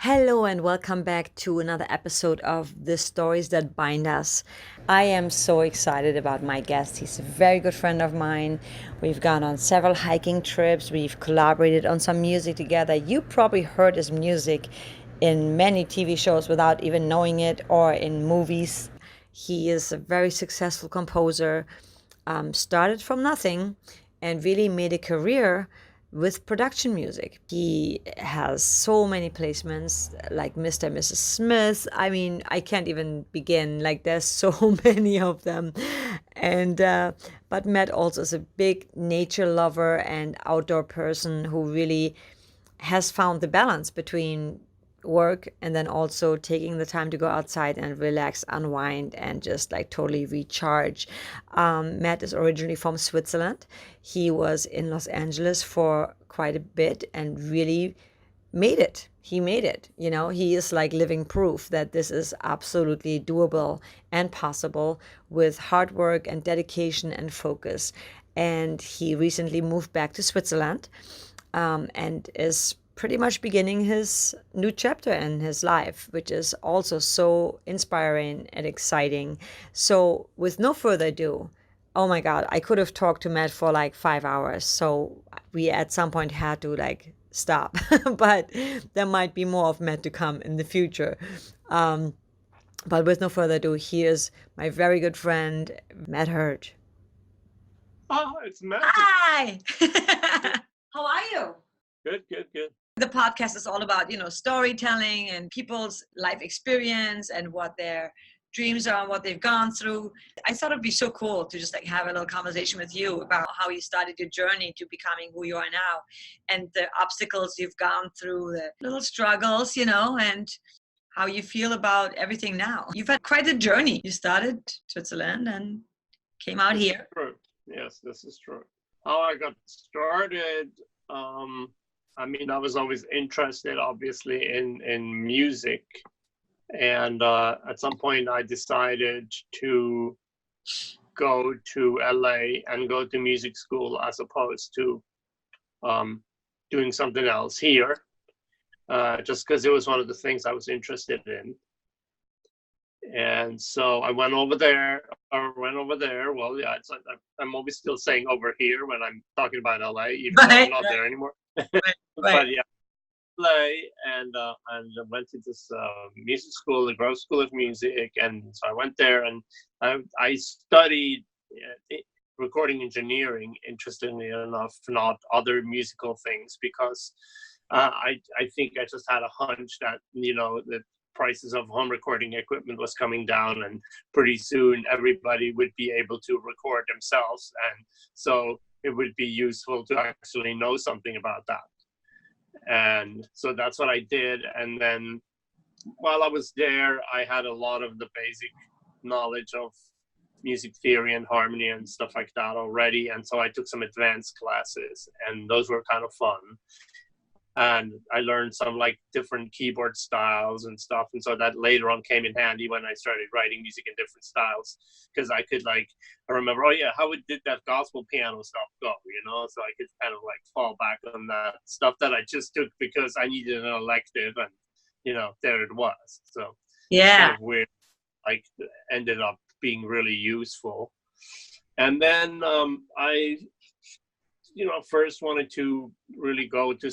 Hello, and welcome back to another episode of The Stories That Bind Us. I am so excited about my guest. He's a very good friend of mine. We've gone on several hiking trips, we've collaborated on some music together. You probably heard his music in many TV shows without even knowing it, or in movies. He is a very successful composer, started from nothing and really made a career with production music. He has so many placements like Mr. and Mrs. Smith. I mean, I can't even begin. Like, there's so many of them. And but Matt also is a big nature lover and outdoor person who really has found the balance between work and then also taking the time to go outside and relax, unwind, and just like totally recharge. Matt is originally from Switzerland. He was in Los Angeles for quite a bit and really made it. He made it. He is like living proof that this is absolutely doable and possible with hard work and dedication and focus. And he recently moved back to Switzerland, and is pretty much beginning his new chapter in his life, which is also so inspiring and exciting. So, with no further ado, oh my God, I could have talked to Matt for like 5 hours. So, we at some point had to like stop, but there might be more of Matt to come in the future. Um, but with no further ado, here's my very good friend, Matt Hirt. Oh, it's Matt. Hi! How are you? Good, good, good. The podcast is all about storytelling and people's life experience and what their dreams are and what they've gone through. I thought it'd be so cool to just like have a little conversation with you about how you started your journey to becoming who you are now, and the obstacles you've gone through, the little struggles, and how you feel about everything now. You've had quite a journey. You started Switzerland and came out This is here. true. Yes, this is true. How I got started, I mean, I was always interested, obviously, in music. And at some point, I decided to go to LA and go to music school as opposed to doing something else here, just because it was one of the things I was interested in. And so I went over there, Well, yeah, I'm always still saying over here when I'm talking about LA, even though I'm not there anymore. Right. But yeah, LA, and I went to this music school, the Grove School of Music, and so I went there and I studied recording engineering. Interestingly enough, not other musical things, because I think I just had a hunch that the prices of home recording equipment was coming down, and pretty soon everybody would be able to record themselves, and so it would be useful to actually know something about that. And so that's what I did. And then while I was there, I had a lot of the basic knowledge of music theory and harmony and stuff like that already, and so I took some advanced classes, and those were kind of fun. And I learned some like different keyboard styles and stuff, and so that later on came in handy when I started writing music in different styles, because I could like, I remember, oh yeah, how did that gospel piano stuff go, so I could kind of like fall back on that stuff that I just took because I needed an elective, and there it was. So it's kind Yeah. of weird, like, ended up being really useful. And then I first wanted to really go to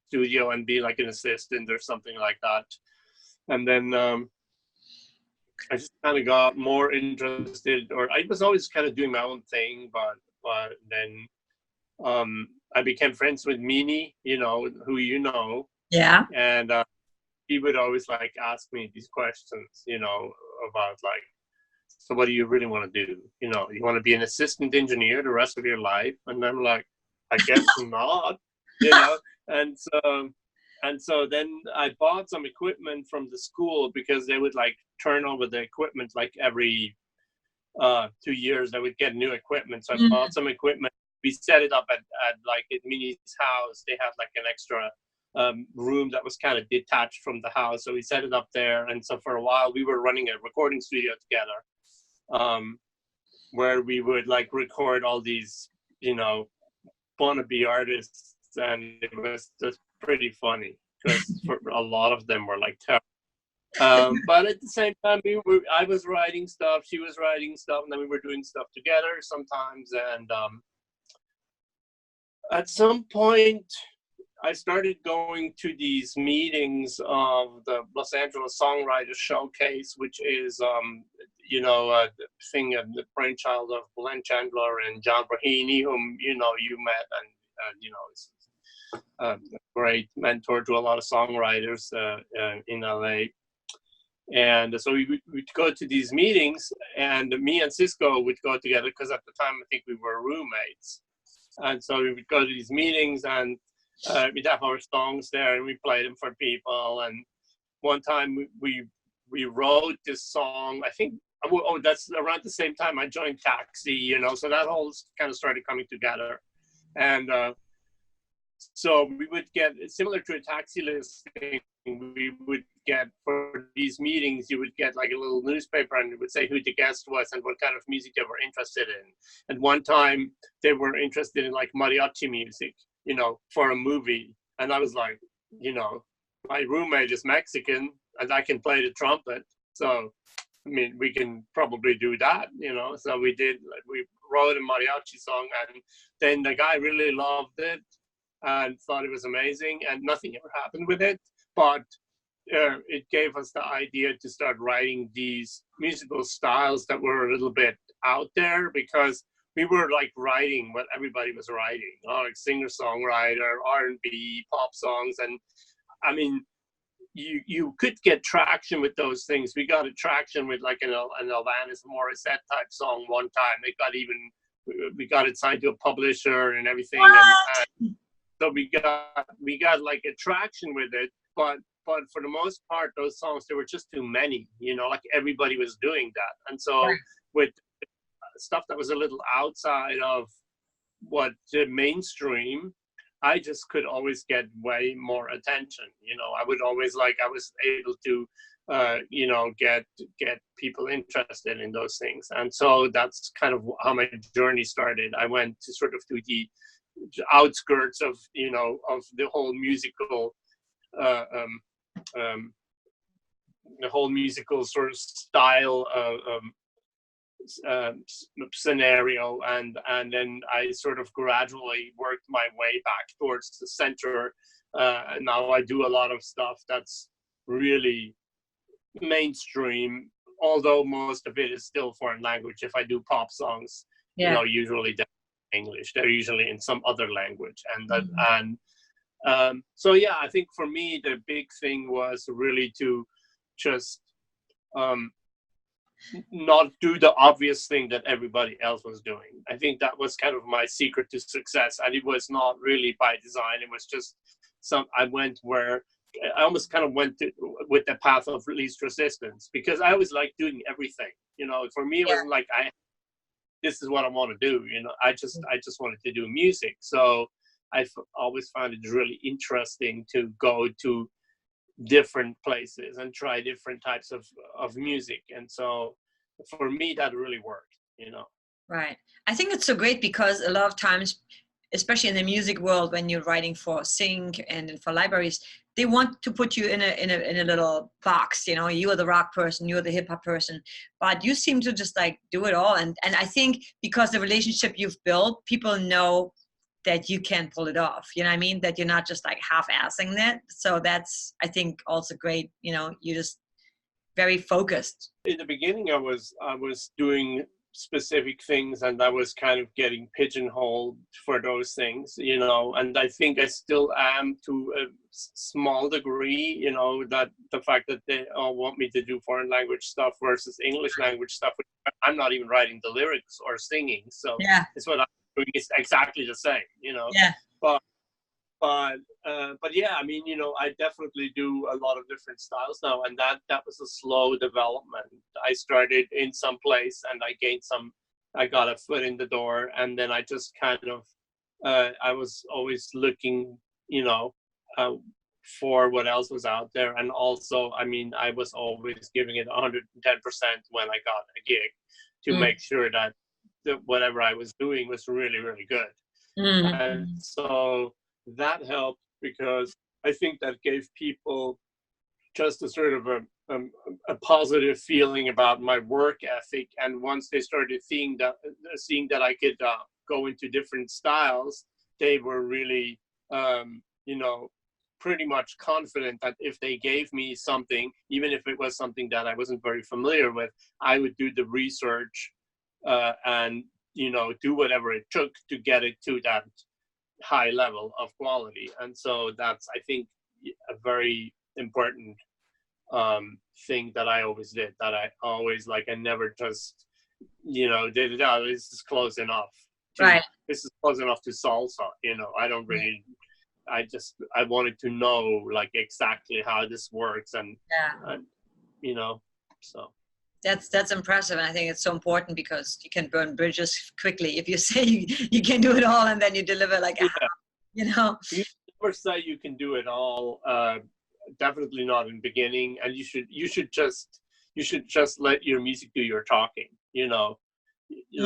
studio and be like an assistant or something like that. And then I just kind of got more interested, or I was always kind of doing my own thing, but then I became friends with Mini, who Yeah. and he would always like ask me these questions, about like, so what do you really want to do? You want to be an assistant engineer the rest of your life? And I'm like, I guess not, you know. And so then I bought some equipment from the school, because they would like turn over the equipment like every 2 years. They would get new equipment. So I bought some equipment. We set it up at like at Minnie's house. They had like an extra room that was kind of detached from the house. So we set it up there. And so for a while we were running a recording studio together, where we would like record all these, wannabe artists, and it was just pretty funny. because for a lot of them were like terrible. But at the same time, I was writing stuff, she was writing stuff, and then we were doing stuff together sometimes. And at some point, I started going to these meetings of the Los Angeles Songwriters Showcase, which is, the thing of the brainchild of Glenn Chandler and John Brahini, whom, you met, and is a great mentor to a lot of songwriters in LA. And so we would go to these meetings, and me and Cisco would go together because at the time I think we were roommates. And so we would go to these meetings, and we'd have our songs there, and we played them for people. And one time we wrote this song. I think that's around the same time I joined Taxi, so that all kind of started coming together. And so we would get, similar to a Taxi listing, we would get, for these meetings, you would get like a little newspaper, and it would say who the guest was and what kind of music they were interested in. And one time they were interested in like mariachi music, for a movie. And I was like, my roommate is Mexican and I can play the trumpet. So, I mean, we can probably do that, So we wrote a mariachi song, and then the guy really loved it and thought it was amazing, and nothing ever happened with it. But it gave us the idea to start writing these musical styles that were a little bit out there, because we were like writing what everybody was writing, like singer-songwriter, R&B, pop songs. And I mean, you could get traction with those things. We got a traction with like an Alanis Morissette type song one time. We got it signed to a publisher and everything. And so we got like a traction with it, but for the most part, those songs, there were just too many, like everybody was doing that. And so with stuff that was a little outside of what the mainstream, I just could always get way more attention. I was able to, get people interested in those things. And so that's kind of how my journey started. I went to sort of to the outskirts of, of the whole musical, sort of style scenario, and then I sort of gradually worked my way back towards the center. And now I do a lot of stuff that's really mainstream, although most of it is still foreign language. If I do pop songs, usually they're English. They're usually in some other language, so yeah, I think for me the big thing was really to just not do the obvious thing that everybody else was doing. I think that was kind of my secret to success, and it was not really by design. It was just I went where I almost kind of went with the path of least resistance, because I always like doing everything. For me, it wasn't like this is what I want to do. I just wanted to do music. So I've always found it really interesting to go to different places and try different types of music. And so for me, that really worked, Right. I think it's so great, because a lot of times, especially in the music world, when you're writing for Sync and for libraries, they want to put you in a little box. You are the rock person, you're the hip hop person, but you seem to just like do it all. And I think because the relationship you've built, people know that you can pull it off. You know what I mean? That you're not just like half-assing it. So that's, I think, also great. You're just very focused. In the beginning, I was doing specific things, and I was kind of getting pigeonholed for those things, and I think I still am to a small degree, that the fact that they all want me to do foreign language stuff versus English language stuff, I'm not even writing the lyrics or singing. So it's what I'm doing is exactly the same, But yeah, I mean, I definitely do a lot of different styles now, and that was a slow development. I started in some place, and I got a foot in the door, and then I just kind of, I was always looking, for what else was out there. And also, I mean, I was always giving it 110% when I got a gig to make sure that whatever I was doing was really, really good. And so that helped, because I think that gave people just a sort of a positive feeling about my work ethic. And once they started seeing that I could go into different styles, they were really, you know, pretty much confident that if they gave me something, even if it was something that I wasn't very familiar with, I would do the research and, do whatever it took to get it to that high level of quality. And so that's, I think, a very important thing that I always did, that I always, like, I never just, did it out. This is close enough Right. this is close enough to salsa. I don't really, I wanted to know, like, exactly how this works. And, Yeah. So. That's impressive, and I think it's so important because you can burn bridges quickly if you say you can do it all and then you deliver like Yeah. you You never say you can do it all. Definitely not in the beginning. And you should just let your music do your talking.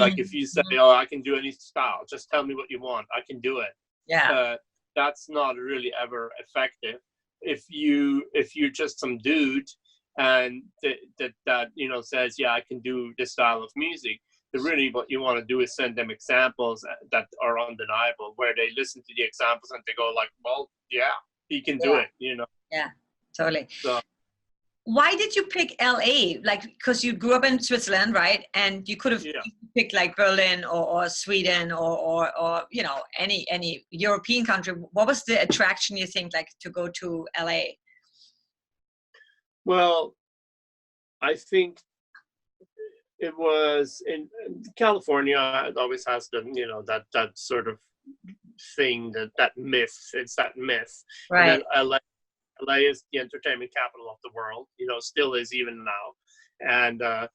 Like, if you say, Mhm. "Oh, I can do any style. Just tell me what you want. I can do it." Yeah. That's not really ever effective. If you're just some dude and that says, "Yeah, I can do this style of music," really what you want to do is send them examples that are undeniable, where they listen to the examples and they go like, "Well, yeah, he can do Yeah. it." Yeah. Totally. So Why did you pick LA? Like, because you grew up in Switzerland, right? And you could have yeah. picked like Berlin or Sweden or any European country. What was the attraction you think like to go to LA? Well, I think it was in California. It always has that sort of thing, that myth. It's that myth. And Right. then LA is the entertainment capital of the world. Still is even now. And I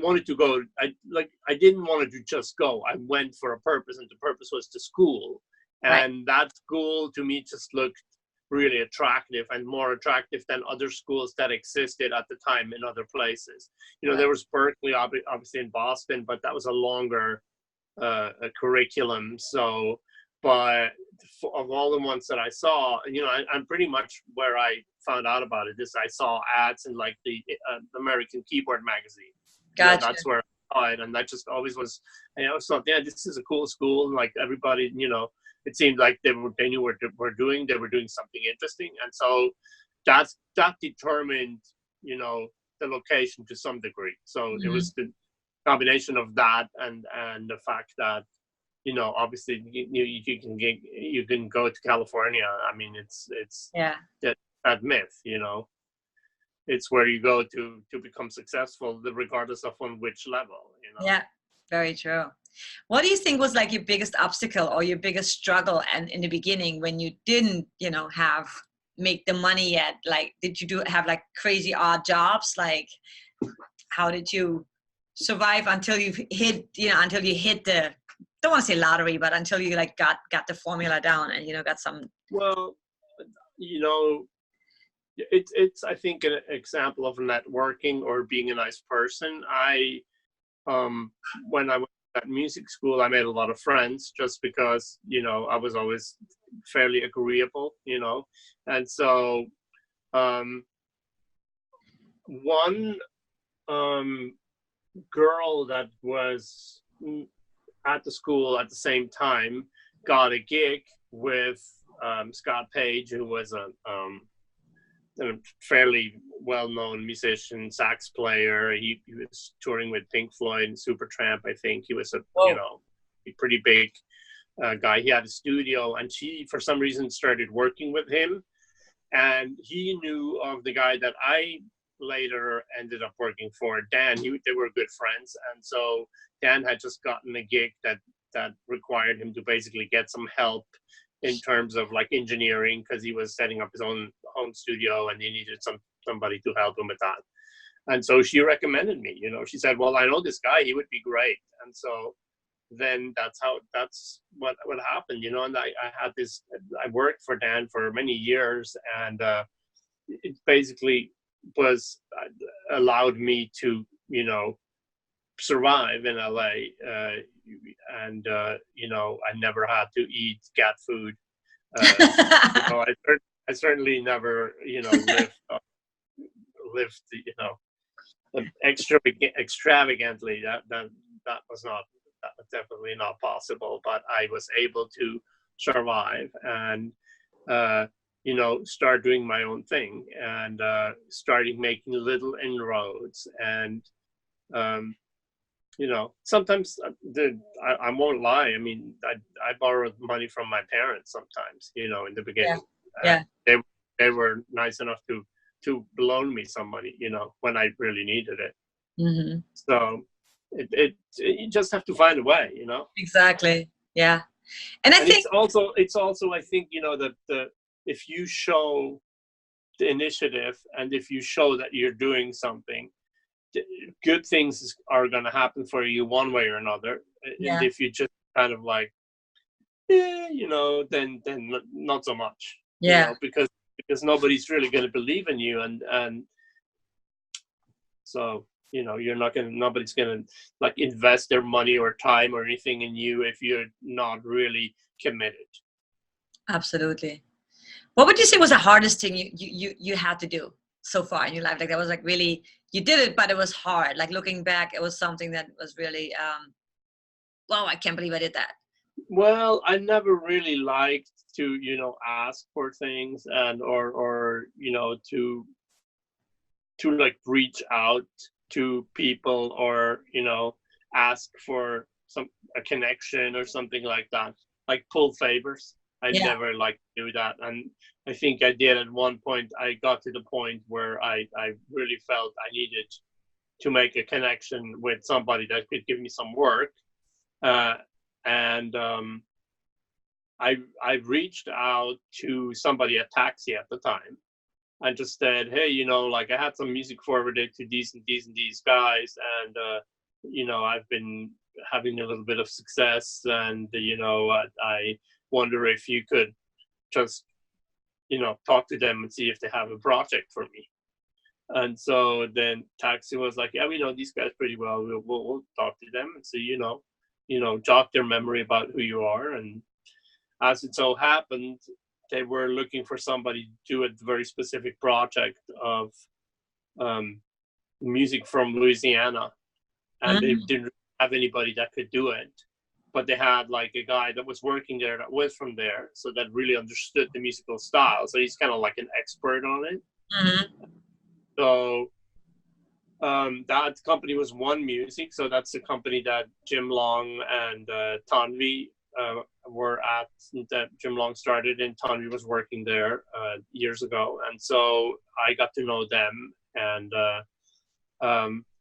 wanted to go. I didn't want to just go. I went for a purpose, and the purpose was to school. Right. And that school to me just looked really attractive, and more attractive than other schools that existed at the time in other places. Right. There was Berkeley, obviously, in Boston, but that was a longer a curriculum. So, but of all the ones that I saw, I'm pretty much where I found out about it. I saw ads in, like, the American Keyboard magazine. Gotcha. That's where I saw it, and that just always was. I always thought, yeah, this is a cool school. And, like, everybody, it seemed like they knew what they were doing something interesting, and so that determined, the location to some degree. So it Mhm. was the combination of that and the fact that, obviously, you can go to California. I mean, it's Yeah. that myth. It's where you go to become successful, regardless of on which level. Yeah. Very true. What do you think was like your biggest obstacle or your biggest struggle and in the beginning when you didn't, have make the money yet? Like, did you have like crazy odd jobs? Like, how did you survive until you hit, until you hit the, don't want to say lottery, but until you like got the formula down and, got some. Well, you know, it's I think an example of networking or being a nice person. Um when I went at music school, I made a lot of friends just because, I was always fairly agreeable, and so um one girl that was at the school at the same time got a gig with Scott Page, who was a fairly well-known musician, sax player. He was touring with Pink Floyd and Supertramp. I think he was Whoa. a pretty big guy. He had a studio, and she, for some reason, started working with him. And he knew of the guy that I later ended up working for, Dan. They were good friends, and so Dan had just gotten a gig that required him to basically get some help in terms of, like, engineering, because he was setting up his own home studio and he needed somebody to help him with that. And so she recommended me. She said, "Well, I know this guy; he would be great." And so then that's what happened. And I had this. I worked for Dan for many years, and it basically was allowed me to survive in LA, and you know, I never had to eat cat food. You know, I certainly never, you know, lived, you know, extravagantly. That was not, that was definitely not possible. But I was able to survive and, uh, you know, start doing my own thing and starting making little inroads. And um, you know, sometimes I won't lie. I mean, I borrowed money from my parents sometimes, you know, in the Yeah. beginning. Yeah. They were nice enough to loan me some money, you know, when I really needed it. Hmm. So you just have to find a way, you know. Exactly. Yeah. And I And think, it's also I think, you know, that the if you show the initiative and if you show that you're doing something, good things are going to happen for you one way or another. And yeah. if you just kind of like, yeah, you know, then not so much, you Yeah. know, because nobody's really going to believe in you, and so, you know, nobody's going to like invest their money or time or anything in you if you're not really committed. Absolutely. What would you say was the hardest thing you had to do so far in your life? Like that was like really, you did it, but it was hard. Like looking back, it was something that was really, wow, I can't believe I did that. Well, I never really liked to, you know, ask for things and or you know, to like reach out to people or, you know, ask for a connection or something like that, like pull favors. I Yeah. never like to do that, and I think I did at one point. I got to the point where I really felt I needed to make a connection with somebody that could give me some work, uh, and I reached out to somebody at Taxi at the time and just said, hey, you know, like I had some music forwarded to these and these and these guys, and you know, I've been having a little bit of success, and you know, I wonder if you could just, you know, talk to them and see if they have a project for me. And so then Taxi was like, yeah, we know these guys pretty well. We'll talk to them and see, you know, jog their memory about who you are. And as it so happened, they were looking for somebody to do a very specific project of um, music from Louisiana, and they Mm. didn't have anybody that could do it. But they had like a guy that was working there that was from there, so that really understood the musical style. So he's kind of like an expert on it. Hmm. So that company was One Music. So that's the company that Jim Long and Tanvi were at, that Jim Long started, and Tanvi was working there years ago. And so I got to know them, and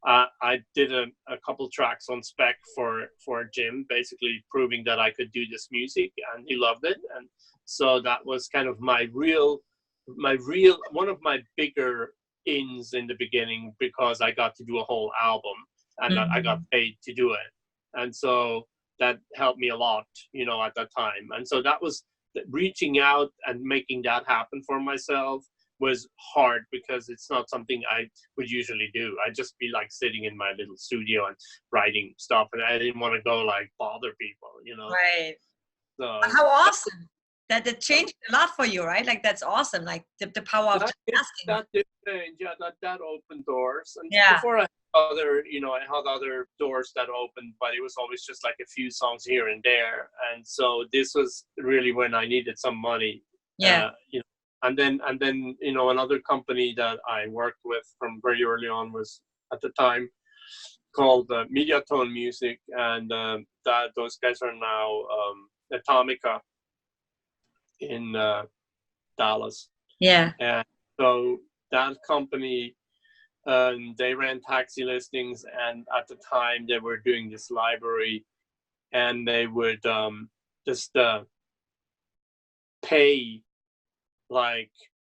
I did a couple tracks on spec for Jim, basically proving that I could do this music, and he loved it. And so that was kind of my real one of my bigger ins in the beginning, because I got to do a whole album and I got Hmm. paid to do it. And so that helped me a lot, you know, at that time. And so that was reaching out and making that happen for myself was hard, because it's not something I would usually do. I'd just be like sitting in my little studio and writing stuff, and I didn't want to go like bother people, you know. Right. But So how awesome that changed a lot for you, right? Like that's awesome. Like the power of that just did, asking. that did change. Yeah, that opened doors. And Yeah. before I had other, you know, I had other doors that opened, but it was always just like a few songs here and there. And so this was really when I needed some money. Yeah. You know, and then you know, another company that I worked with from very early on was at the time called Mediatone Music, and that those guys are now Atomica in Dallas. Yeah. And so that company, they ran Taxi listings, and at the time they were doing this library, and they would just pay like,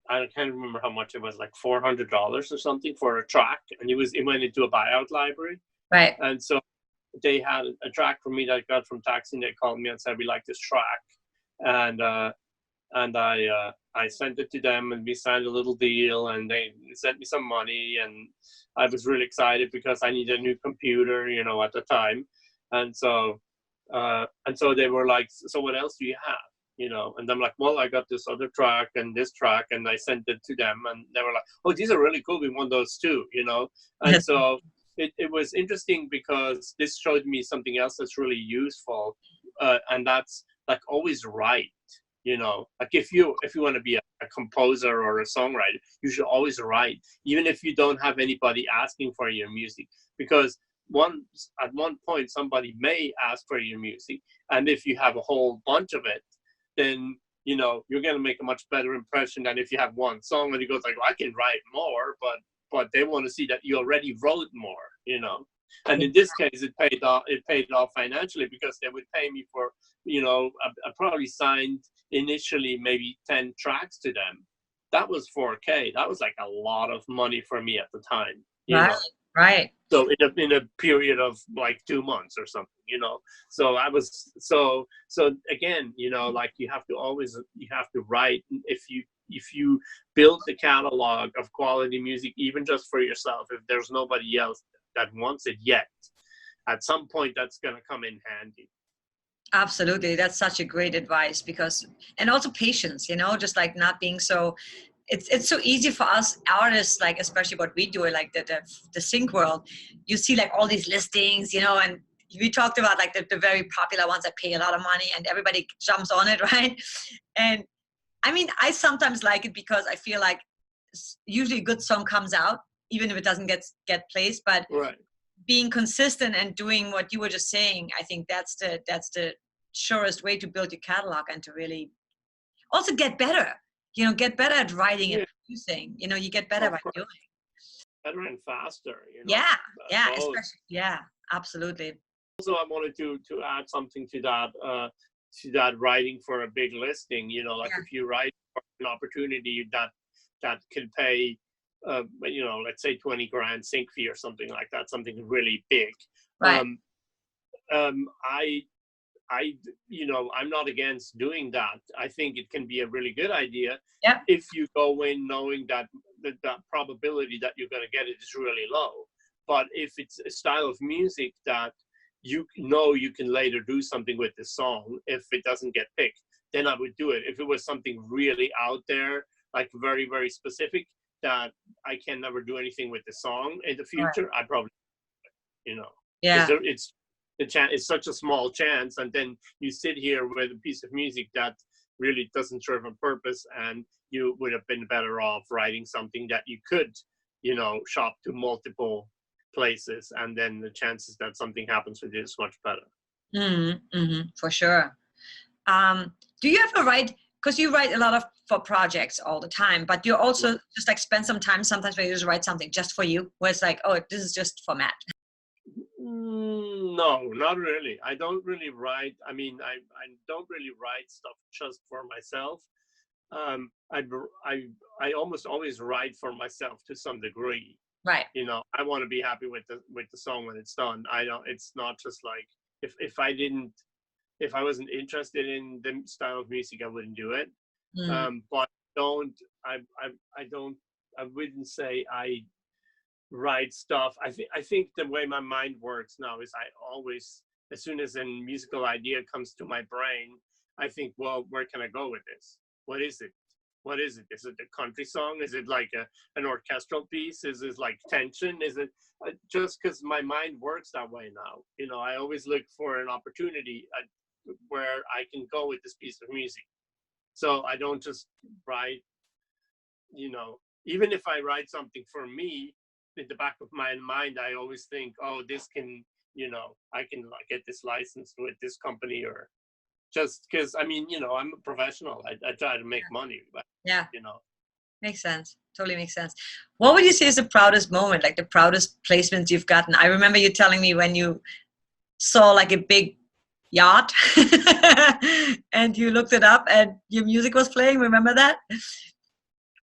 I can't remember how much it was, like $400 or something for a track, and it went into a buyout library. Right. And so they had a track from me that I got from Taxi, and they called me and said, we like this track, and and I sent it to them, and we signed a little deal, and they sent me some money, and I was really excited because I needed a new computer, at the time, and so they were like, so what else do you have? And I'm like, well, I got this other track and this track, and I sent it to them, and they were like, oh, these are really cool. We want those too, and so it was interesting because this showed me something else that's really useful, and that's like always write. Like if you want to be a composer or a songwriter, you should always write, even if you don't have anybody asking for your music, because at one point somebody may ask for your music, and if you have a whole bunch of it, then you're going to make a much better impression than if you have one song and you go like, well, I can write more, but they want to see that you already wrote more. And in this case, it paid off financially, because they would pay me for, I probably signed initially maybe 10 tracks to them. That was 4K. That was like a lot of money for me at the time. Right. So in a period of like 2 months or something, So I was so again, like you have to write. If you build the catalog of quality music, even just for yourself, if there's nobody else that wants it yet, at some point that's going to come in handy. Absolutely. That's such a great advice, and also patience, just like not being so, it's so easy for us artists, like especially what we do, like the sync world. You see like all these listings, and we talked about like the very popular ones that pay a lot of money and everybody jumps on it, right? And I mean, I sometimes like it because I feel like usually a good song comes out, even if it doesn't get placed, but right. Being consistent and doing what you were just saying, I think that's the surest way to build your catalog and to really also get better. Get better at writing and producing. You get better by doing. Better and faster. Yeah, both. especially. Yeah, absolutely. Also, I wanted to add something to that writing for a big listing. Like if you write for an opportunity that can pay, let's say 20 grand sync fee or something like that, something really big. Right. I'm not against doing that. I think it can be a really good idea. Yeah. If you go in knowing that the probability that you're going to get it is really low. But if it's a style of music that you can later do something with the song, if it doesn't get picked, then I would do it. If it was something really out there, like very, very specific, that I can never do anything with the song in the future, right, I probably, yeah, it's such a small chance, and then you sit here with a piece of music that really doesn't serve a purpose, and you would have been better off writing something that you could, shop to multiple places, and then the chances that something happens with it is much better. For sure. Do you ever write, because you write a lot for projects all the time, but you also just like spend some time sometimes where you just write something just for you, where it's like, oh, this is just for Matt? No, not really. I don't really write. I mean, I don't really write stuff just for myself. I almost always write for myself to some degree. Right. I want to be happy with the song when it's done. It's not just like, if I wasn't interested in the style of music, I wouldn't do it. But I wouldn't say I write stuff. I think the way my mind works now is I always, as soon as a musical idea comes to my brain, I think, well, where can I go with this? What is it? Is it a country song? Is it like an orchestral piece? Is it like tension? Is it just because my mind works that way now? I always look for an opportunity where I can go with this piece of music. So I don't just write, even if I write something for me, in the back of my mind, I always think, oh, this can, I can like get this license with this company, or just because, I mean, I'm a professional. I try to make money, but Makes sense. Totally makes sense. What would you say is the proudest moment, like the proudest placements you've gotten? I remember you telling me when you saw like a big yacht and you looked it up and your music was playing. Remember that?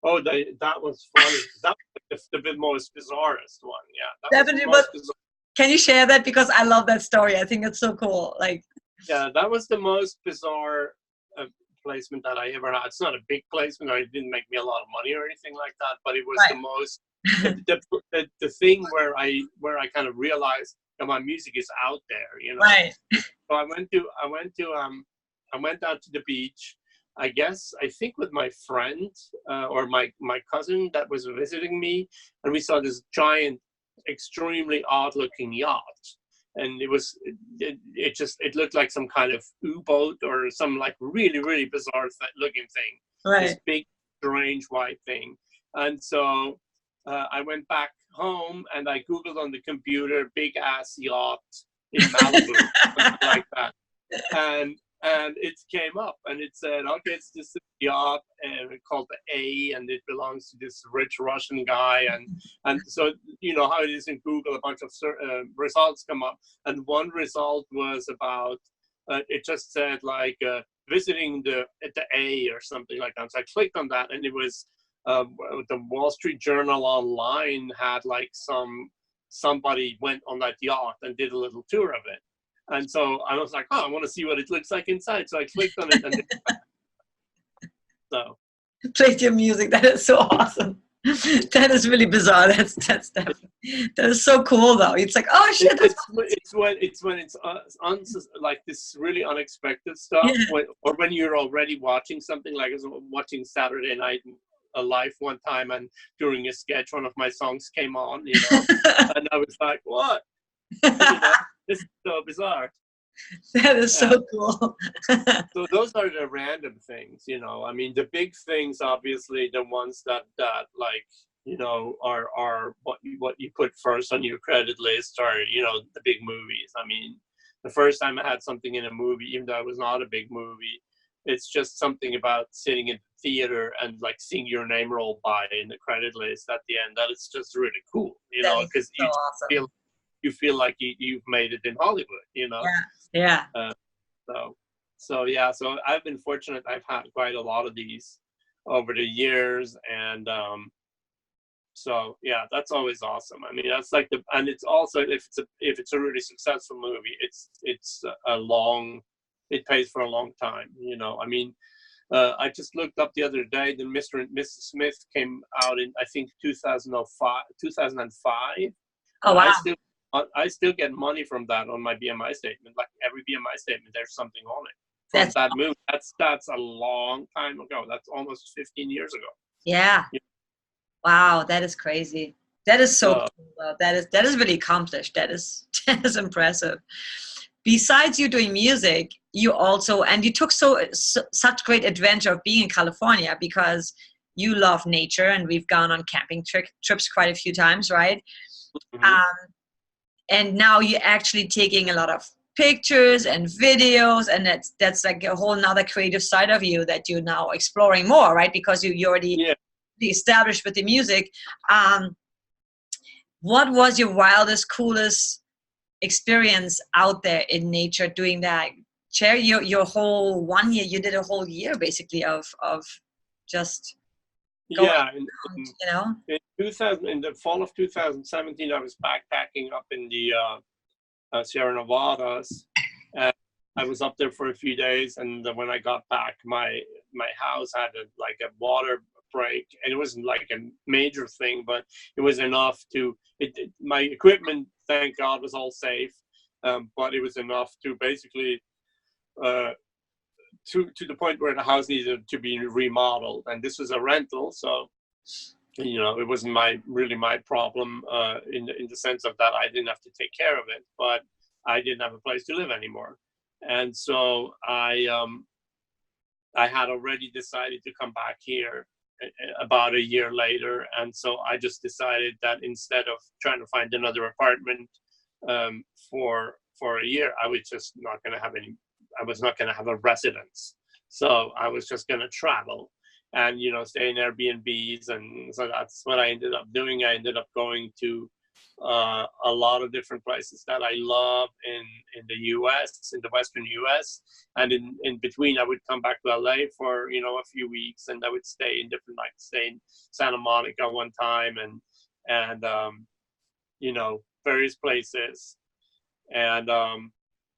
Oh, that was funny. That was the most bizarrest one. Yeah, definitely. But can you share that, because I love that story? I think it's so cool. Like, yeah, that was the most bizarre placement that I ever had. It's not a big placement, or it didn't make me a lot of money or anything like that, but it was the Right. most the thing where I kind of realized that my music is out there, you know. Right. So I went down to the beach. I think with my friend or my cousin that was visiting me, and we saw this giant, extremely odd-looking yacht, and it looked like some kind of U-boat or some like really really bizarre looking thing. This Right. big, strange white thing, and so I went back home and I googled on the computer "big ass yacht in Malibu," something like that, and it came up and it said, okay, it's this yacht and it's called the A, and it belongs to this rich Russian guy, and so you know how it is in Google, a bunch of results come up, and one result was about it just said like visiting the A or something like that. So I clicked on that, and it was the Wall Street Journal online had like somebody went on that yacht and did a little tour of it. And so I was like, oh, I want to see what it looks like inside. So I clicked on it, and so Played your music. That is so awesome. That is really bizarre. That's definitely, that is so cool though. It's like, oh shit, that's it's when it's like this really unexpected stuff, yeah. or when you're already watching something, like I was watching Saturday Night Live one time, and during a sketch, one of my songs came on, you know, and I was like, what? You know, this is so bizarre. That is so cool. So those are the random things, you know. I mean, the big things, obviously, the ones that like, you know, are what you put first on your credit list are, you know, the big movies. I mean, the first time I had something in a movie, even though it was not a big movie, it's just something about sitting in the theater and like seeing your name roll by in the credit list at the end. That is just really cool, you know, because So awesome. you feel like you've made it in Hollywood, you know. Yeah. Uh, so yeah, so I've been fortunate. I've had quite a lot of these over the years, and so yeah, that's always awesome. I mean, that's like and it's also if it's a really successful movie, it's a long, it pays for a long time. You know, I mean, I just looked up the other day. The Mr. and Mrs. Smith came out in, I think, 2005, 2005, Oh and wow. I still get money from that on my BMI statement. Like every BMI statement, there's something on it from That's that movie. That's a long time ago. That's almost 15 years ago. yeah. Yeah. Wow, that is crazy. That is so So cool. That is really accomplished. That is impressive. Besides you doing music, you also, and you took such great adventure of being in California because you love nature, and we've gone on camping trips quite a few times, right? mhm. Um, and now you're actually taking a lot of pictures and videos, and that's like a whole nother creative side of you that you're now exploring more, right? Because you already Yeah. established with the music. Um, what was your wildest, coolest experience out there in nature doing that? Share your whole 1 year. You did a whole year basically of just going Yeah, around, you know? in 2000, in the fall of 2017, I was backpacking up in the Sierra Nevadas, and I was up there for a few days. And when I got back, my house had like a water break, and it wasn't like a major thing, but it was enough to. My equipment, thank God, was all safe, but it was enough to basically. To the point where the house needed to be remodeled, and this was a rental, so you know it wasn't really my problem in the sense of that I didn't have to take care of it, but I didn't have a place to live anymore, and so I had already decided to come back here about a year later, and so I just decided that instead of trying to find another apartment um, for a year, I was just not going to have any. I was not going to have a residence, so I was just going to travel, and you know, stay in Airbnbs, and so that's what I ended up doing. I ended up going to a lot of different places that I love in the U.S., in the Western U.S., and in between, I would come back to LA for a few weeks, and I would stay in different, like stay in Santa Monica one time, and various places, and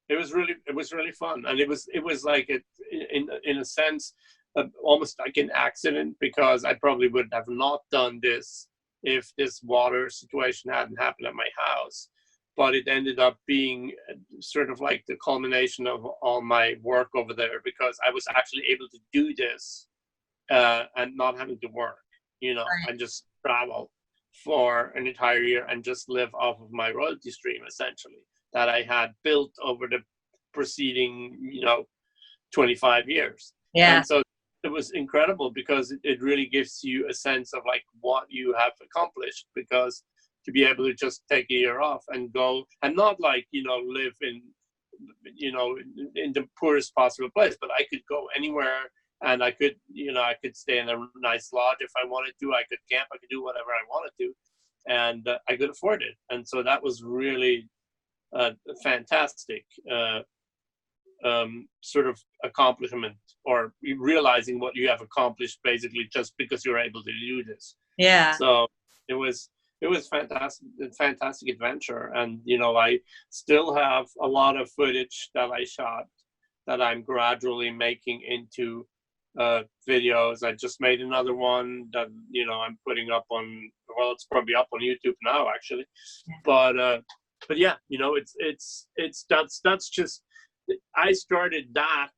it was really fun, and it was like it in a sense, almost like an accident, because I probably would have not done this if this water situation hadn't happened at my house. But it ended up being sort of like the culmination of all my work over there, because I was actually able to do this and not having to work, you know, Right. and just travel for an entire year and just live off of my royalty stream, essentially, that I had built over the preceding, you know, 25 years. Yeah. And so it was incredible, because it really gives you a sense of like what you have accomplished, because to be able to just take a year off and go, and not like, you know, live in, you know, in the poorest possible place, but I could go anywhere, and I could, you know, I could stay in a nice lodge if I wanted to. I could camp. I could do whatever I wanted to, and I could afford it. And so that was really fantastic sort of accomplishment, or realizing what you have accomplished basically just because you're able to do this. Yeah. So it was fantastic, fantastic adventure. And you know, I still have a lot of footage that I shot that I'm gradually making into videos. I just made another one that, you know, I'm putting up on, well, it's probably up on YouTube now actually. But yeah, you know, it's that's just, I started that.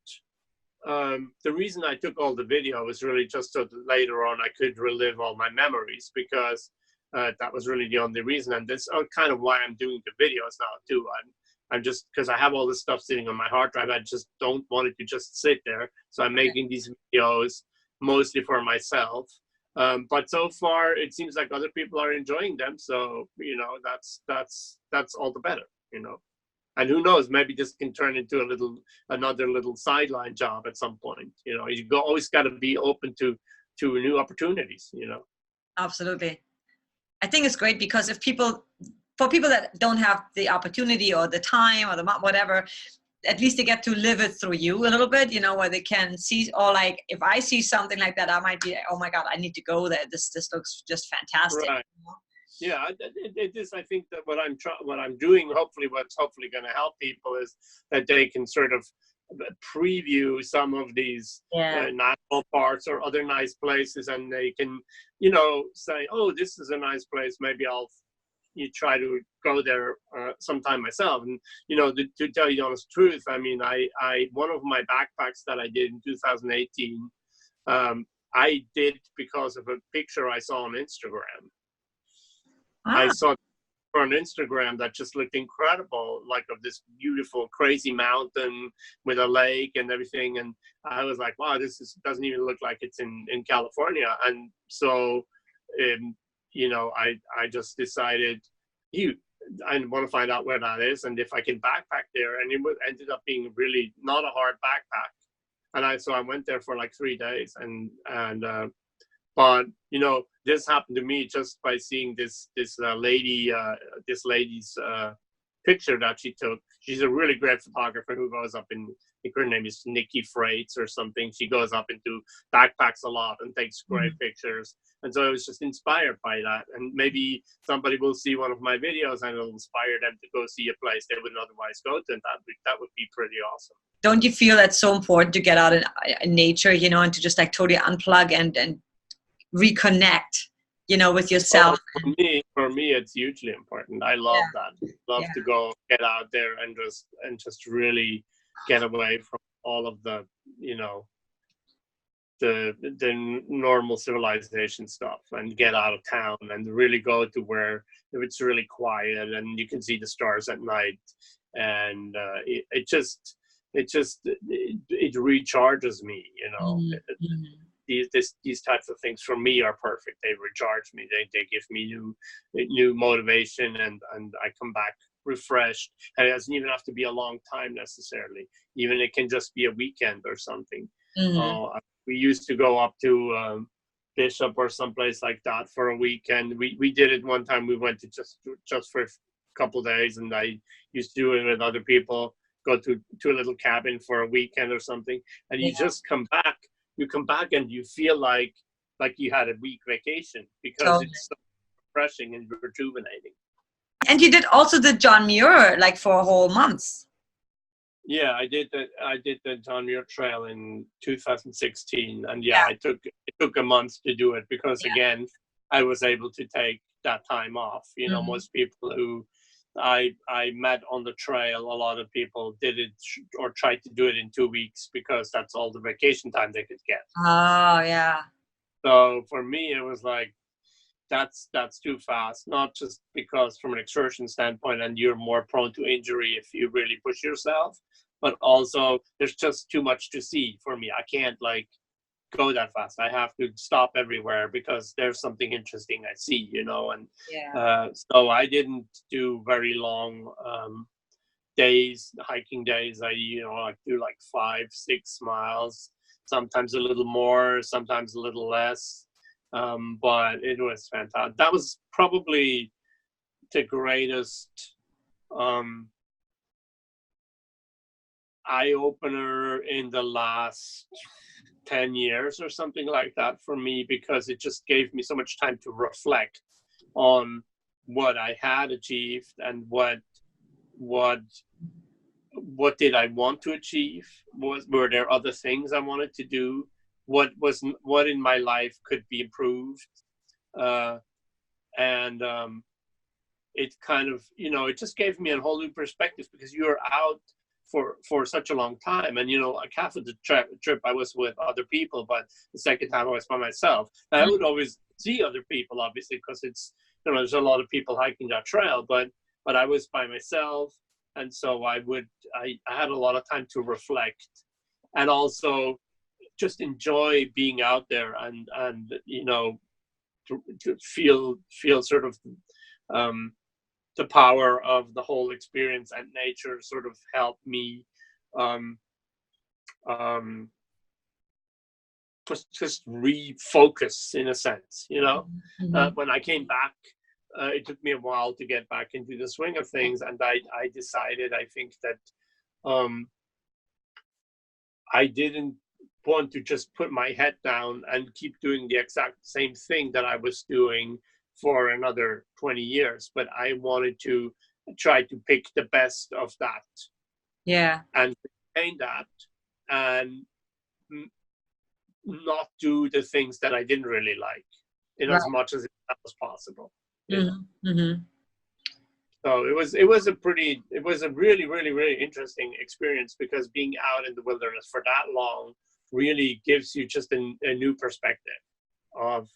The reason I took all the video was really just so that later on I could relive all my memories, because that was really the only reason. And that's kind of why I'm doing the videos now too. I'm just, because I have all this stuff sitting on my hard drive, I just don't want it to just sit there. So I'm making these videos mostly for myself. But so far it seems like other people are enjoying them. So, you know, that's all the better, you know. And who knows, maybe this can turn into another little sideline job at some point. You know, always got to be open to new opportunities, you know. Absolutely. I think it's great, because if for people that don't have the opportunity or the time or the whatever, at least they get to live it through you a little bit, you know, where they can see, or like, if I see something like that, I might be, oh my God, I need to go there. This looks just fantastic. Right. Yeah, it is. I think that what I'm doing, hopefully, what's hopefully going to help people is that they can sort of preview some of these national parks or other nice places, and they can, you know, say, oh, this is a nice place. Maybe I'll try to go there sometime myself. And you know, to tell you the honest truth, I mean, I one of my backpacks that I did in 2018, I did because of a picture I saw on Instagram. I saw on Instagram that just looked incredible, like of this beautiful, crazy mountain with a lake and everything. And I was like, wow, doesn't even look like it's in California. And so, you know, I just decided, I want to find out where that is and if I can backpack there. And it ended up being really not a hard backpack. And so I went there for like 3 days, but you know, this happened to me just by seeing this lady's picture that she took. She's a really great photographer who goes up in, I think her name is Nikki Freights or something. She goes up into backpacks a lot and takes great pictures. And so I was just inspired by that. And maybe somebody will see one of my videos and it'll inspire them to go see a place they wouldn't otherwise go to. And that would be pretty awesome. Don't you feel that's so important to get out in nature, you know, and to just like totally unplug and reconnect, you know, with yourself? Oh, for me, it's hugely important. I love that. Love to go get out there and just really get away from all of the, you know, the normal civilization stuff, and get out of town and really go to where it's really quiet and you can see the stars at night, and it recharges me, you know. These types of things for me are perfect. They recharge me. They give me new motivation, and I come back refreshed. And it doesn't even have to be a long time necessarily. Even it can just be a weekend or something. We used to go up to Bishop or someplace like that for a weekend. We did it one time. We went to just for a couple of days, and I used to do it with other people. Go to a little cabin for a weekend or something, and you just come back. You come back and you feel like you had a week vacation, because it's so refreshing and rejuvenating. And you did also the John Muir, like for a whole month. Yeah, I did the John Muir Trail in 2016, and yeah, Yeah. it took a month to do it because Yeah. again, I was able to take that time off. You know, Hmm. most people who I met on the trail, a lot of people did it or tried to do it in 2 weeks because that's all the vacation time they could get. Oh, yeah. So for me, it was like that's too fast. Not just because from an exertion standpoint, and you're more prone to injury if you really push yourself, but also there's just too much to see for me. I can't like go that fast. I have to stop everywhere because there's something interesting I see, you know. And Yeah. so I didn't do very long days, hiking days. I like do like 5-6 miles, sometimes a little more, sometimes a little less. But it was fantastic. That was probably the greatest um, eye opener in the last 10 years or something like that for me, because it just gave me so much time to reflect on what I had achieved and what what did I want to achieve? Were there other things I wanted to do? What in my life could be improved? Uh, and It kind of, it just gave me a whole new perspective because you're out for such a long time. And like half of the trip I was with other people, but the second time I was by myself. And I would always see other people, obviously, because it's, there's a lot of people hiking that trail, but I was by myself. And so I had a lot of time to reflect and also just enjoy being out there and to feel sort of um, the power of the whole experience, and nature sort of helped me um, um, just refocus in a sense. Hmm. When I came back, it took me a while to get back into the swing of things, and I decided, I think that um, I didn't want to just put my head down and keep doing the exact same thing that I was doing for another 20 years, but I wanted to try to pick the best of that Yeah. and retain that, and not do the things that I didn't really like in as Right. much as that was possible. Hmm. Hmm. So it was a really, really, really interesting experience, because being out in the wilderness for that long really gives you just a new perspective of,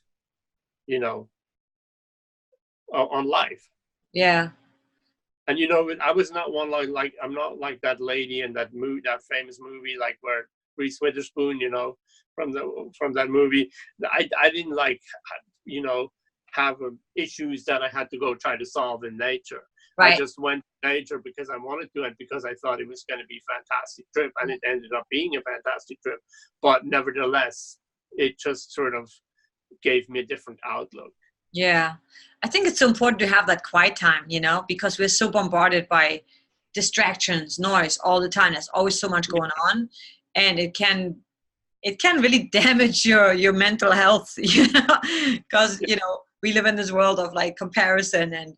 you know, on life. Yeah. And I was not one like I'm not like that lady in that famous movie, like where Reese Witherspoon, from that movie. I didn't like, you know, have issues that I had to go try to solve in nature. I Right. just went to nature because I wanted to, and because I thought it was going to be a fantastic trip, and it ended up being a fantastic trip. But nevertheless, it just sort of gave me a different outlook. Yeah. I think it's so important to have that quiet time, because we're so bombarded by distractions, noise all the time. There's always so much going on. And it can really damage your mental health, because we live in this world of like comparison and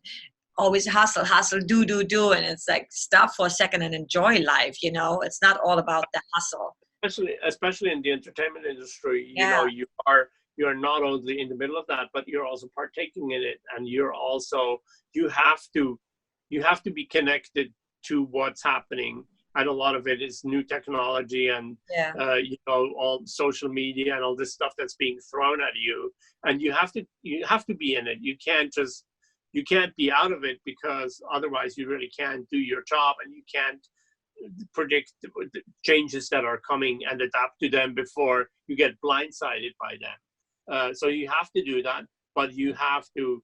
always hustle, hustle, do, and it's like stop for a second and enjoy life. It's not all about the hustle. Especially in the entertainment industry, Yeah. you are not only in the middle of that, but you're also partaking in it, and you have to be connected to what's happening. And a lot of it is new technology, and Yeah. all social media and all this stuff that's being thrown at you, and you have to be in it. You can't be out of it, because otherwise you really can't do your job, and you can't predict the changes that are coming and adapt to them before you get blindsided by them. So you have to do that, but you have to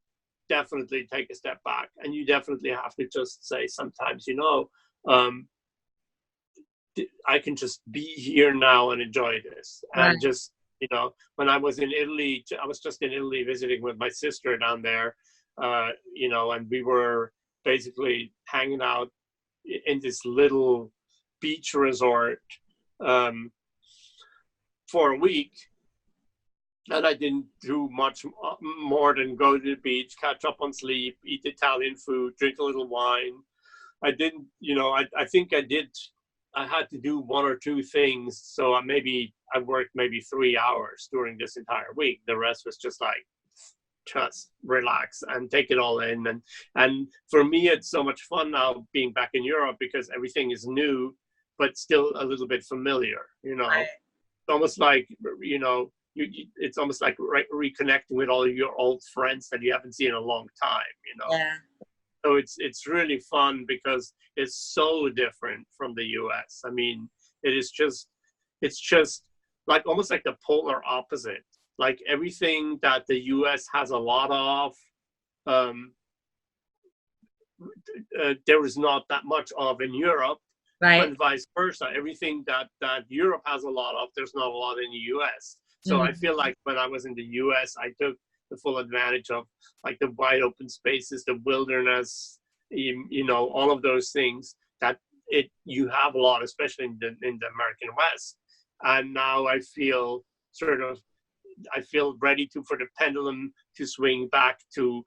definitely take a step back, and you definitely have to just say sometimes, um, I can just be here now and enjoy this. Right. And just, when I was in Italy, I was just in Italy visiting with my sister down there, and we were basically hanging out in this little beach resort um, for a week. And I didn't do much more than go to the beach, catch up on sleep, eat Italian food, drink a little wine. I didn't, I think I did I had to do one or two things. So I worked maybe 3 hours during this entire week. The rest was just like, just relax and take it all in. And for me, it's so much fun now being back in Europe because everything is new, but still a little bit familiar. Right. It's almost like, it's almost like reconnecting with all your old friends that you haven't seen in a long time. Yeah. So it's really fun because it's so different from the US. I mean, it's just like almost like the polar opposite. Like everything that the US has a lot of, um, there is not that much of in Europe, Right. and vice versa. Everything that Europe has a lot of, there's not a lot in the US. So I Mm. feel like when I was in the US, I took the full advantage of like the wide open spaces, the wilderness, all of those things that you have a lot, especially in the American West. And now I feel ready for the pendulum to swing back to,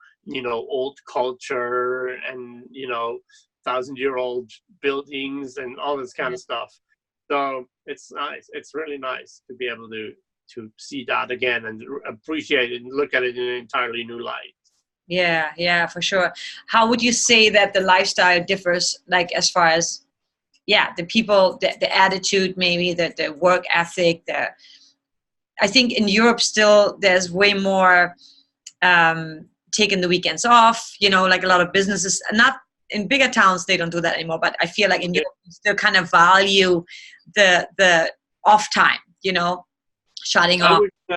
old culture and, 1,000-year-old buildings and all this kind Yeah. of stuff. So it's nice. It's really nice to be able to see that again and appreciate it and look at it in an entirely new light. Yeah, yeah, for sure. How would you say that the lifestyle differs, like as far as, yeah, the people, the attitude, maybe the work ethic, I think in Europe still there's way more taking the weekends off, like a lot of businesses, not in bigger towns, they don't do that anymore, but I feel like in Yeah, Europe you still kind of value the off time, shutting I off. would say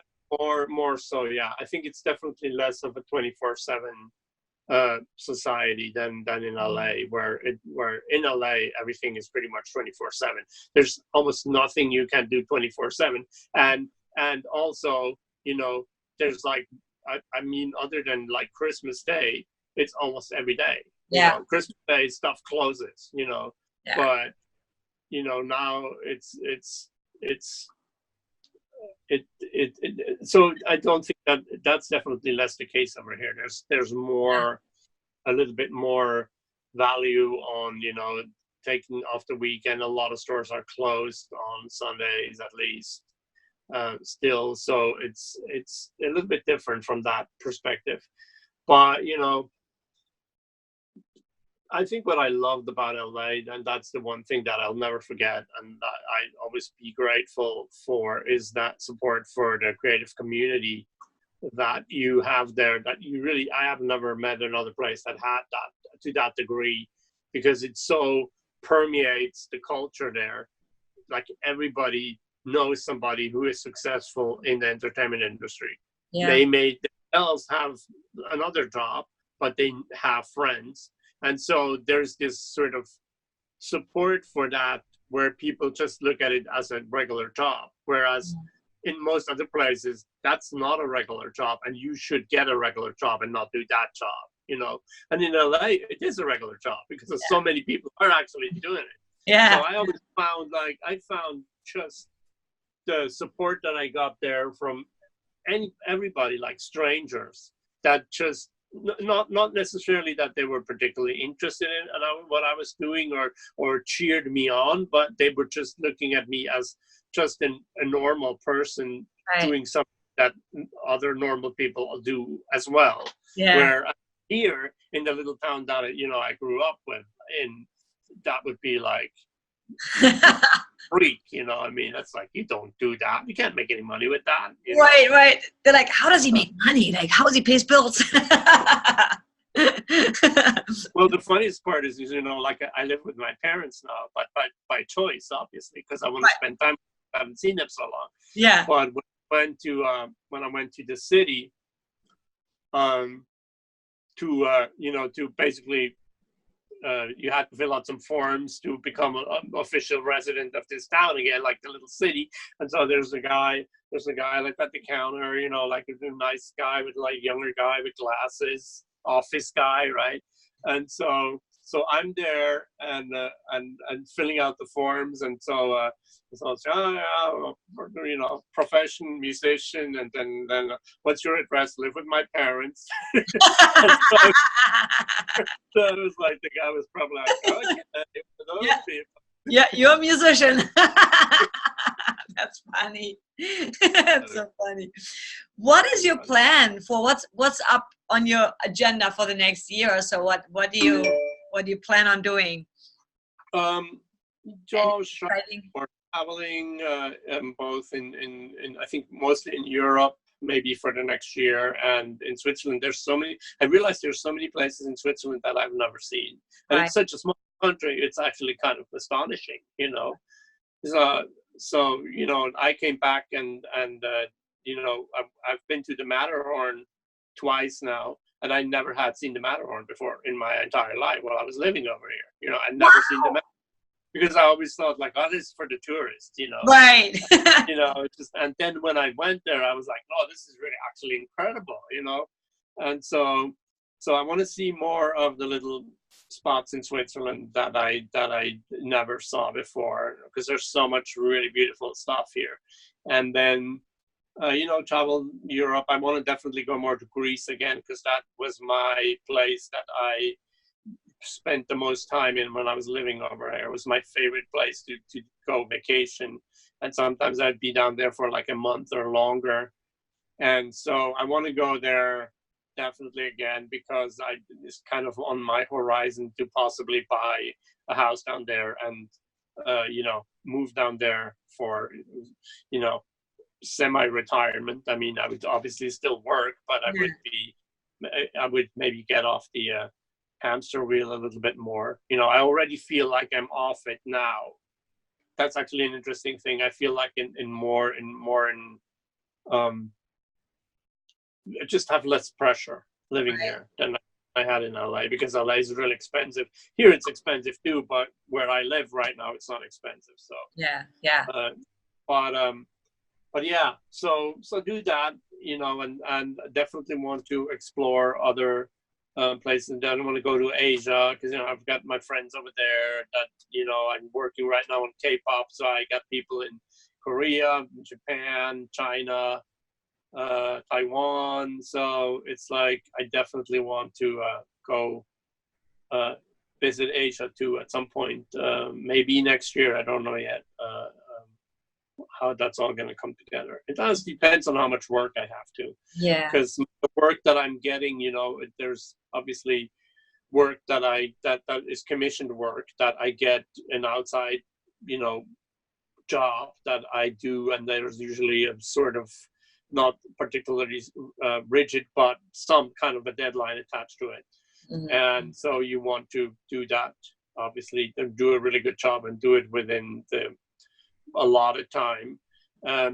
more so. Yeah, I think it's definitely less of a 24/7 society than in LA, where in LA everything is pretty much 24/7. There's almost nothing you can do 24/7, and also there's like I mean, other than like Christmas Day, it's almost every day. Yeah, Christmas Day stuff closes. yeah, But now it's so I don't think that's definitely less the case over here. There's yeah, more, a little bit more value on taking off the weekend. A lot of stores are closed on Sundays at least, still. So it's a little bit different from that perspective. But I think what I loved about LA, and that's the one thing that I'll never forget, and that I always be grateful for, is that support for the creative community that you have there. That I have never met another place that had that to that degree, because it so permeates the culture there. Like everybody knows somebody who is successful in the entertainment industry. yeah, They may themselves have another job, but they have friends, and so there's this sort of support for that, where people just look at it as a regular job, whereas in most other places that's not a regular job, and you should get a regular job and not do that job. And in LA it is a regular job because there's so many people are actually doing it. So yeah, I always found just the support that I got there from everybody, like strangers, that just not necessarily that they were particularly interested in what I was doing, or cheered me on, but they were just looking at me as just a normal person right, doing something that other normal people do as well. yeah. Where here in the little town that I grew up in, that would be like freak. I mean, that's like, you don't do that. You can't make any money with that. Right, right. They're like, how does he make money? Like, how does he pay his bills? Well, the funniest part is, like I live with my parents now, but by choice, obviously, because I want to Right. spend time. I haven't seen them so long. Yeah. But when I went to the city, to basically, you had to fill out some forms to become an official resident of this town again, like the little city. And so there's a guy like at the counter, like a nice guy with like younger guy with glasses, office guy, right? And so I'm there and filling out the forms, and so I say, oh, yeah, profession, musician, and then what's your address? Live with my parents. And so it was like the guy was probably like, oh, yeah, those Yeah. people. Yeah, you're a musician. That's funny. That's so funny. What is your plan for what's up on your agenda for the next year or so? What do you plan on doing? Josh, Exciting. for traveling, both in I think mostly in Europe, maybe for the next year, and in Switzerland. There's so many. I realize there's so many places in Switzerland that I've never seen, and Right. it's such a small country. It's actually kind of astonishing, So, so I came back and I've been to the Matterhorn twice now, and I never had seen the Matterhorn before in my entire life while I was living over here. I'd never seen the Matterhorn because I always thought like, oh, this is for the tourists. Right. And then when I went there, I was like, oh, this is really actually incredible. And so I want to see more of the little spots in Switzerland that I never saw before, because there's so much really beautiful stuff here. And then travel Europe. I want to definitely go more to Greece again, because that was my place that I spent the most time in when I was living over there. It was my favorite place to go vacation, and sometimes I'd be down there for like a month or longer. And so I want to go there definitely again, because it's kind of on my horizon to possibly buy a house down there and move down there for semi-retirement. I mean, I would obviously still work, but I would maybe get off the hamster wheel a little bit more. I already feel like I'm off it now. That's actually an interesting thing. I feel like just have less pressure living here than I had in LA, because LA is really expensive. Here it's expensive too, but where I live right now, it's not expensive. So Yeah. But yeah, so do that, and definitely want to explore other places. I don't want to go to Asia, because I've got my friends over there that I'm working right now on K-pop, so I got people in Korea, Japan, China, Taiwan. So it's like I definitely want to go visit Asia too at some point, maybe next year. I don't know yet. How that's all going to come together. It does depends on how much work I have to. Yeah. Because the work that I'm getting, there's obviously work that is commissioned work that I get an outside, job that I do, and there's usually a sort of not particularly rigid, but some kind of a deadline attached to it. Mhm. And so you want to do that, obviously, and do a really good job and do it within the allotted time.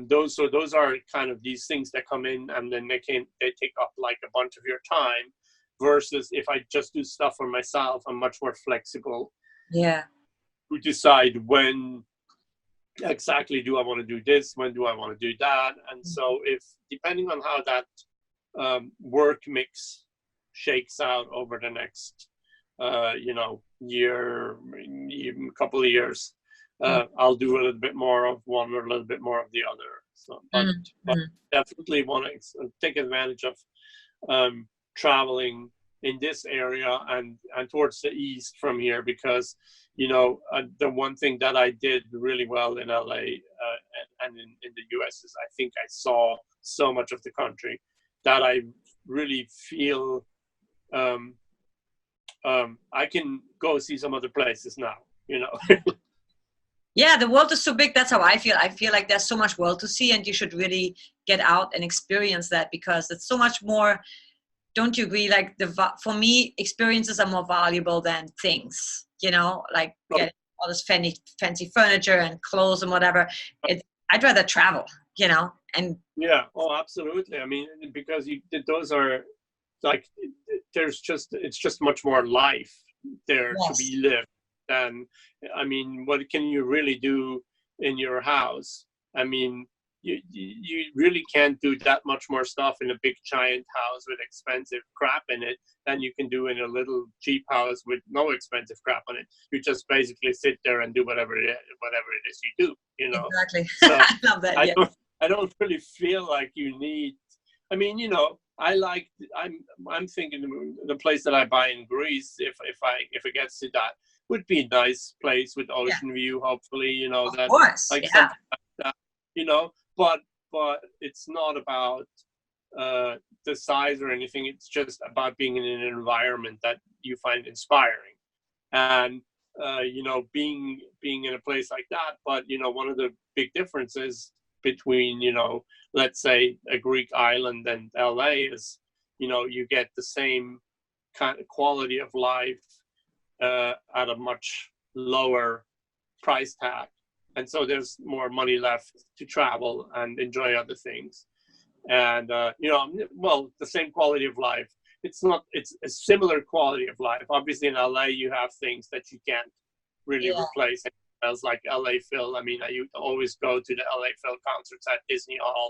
Those are kind of these things that come in, and then they take up like a bunch of your time, versus if I just do stuff for myself, I'm much more flexible Yeah. to decide when exactly do I want to do this, when do I want to do that. And so if depending on how that work mix shakes out over the next year, even couple of years, I'll do a little bit more of one or a little bit more of the other. So, but definitely want to take advantage of traveling in this area and towards the east from here, because the one thing that I did really well in LA and in the US is I think I saw so much of the country that I really feel I can go see some other places now. Yeah, the world is so big. That's how I feel. I feel like there's so much world to see, and you should really get out and experience that, because it's so much more. Don't you agree? Like for me, experiences are more valuable than things. Like getting all this fancy furniture and clothes and whatever. I'd rather travel. And yeah, oh, absolutely. I mean, because those are like it's just much more life there to be lived. And I mean, what can you really do in your house? I mean, you really can't do that much more stuff in a big giant house with expensive crap in it than you can do in a little cheap house with no expensive crap on it. You just basically sit there and do whatever it is you do. Exactly. So I love that. I don't really feel like you need. I mean, I'm thinking the place that I buy in Greece, if it gets to that, would be a nice place with Yeah, ocean view, hopefully, you know, of that course. like Yeah. something like that, you know, but it's not about the size or anything. It's just about being in an environment that you find inspiring, and you know, being in a place like that. But you know, one of the big differences between, you know, let's say a Greek island and LA is, you know, you get the same kind of quality of life at a much lower price tag, and so there's more money left to travel and enjoy other things. And you know, well, the same quality of life. It's not. It's a similar quality of life. Obviously, in LA, you have things that you can't really Yeah. replace. As like LA Phil. I mean, I used to always go to the LA Phil concerts at Disney Hall.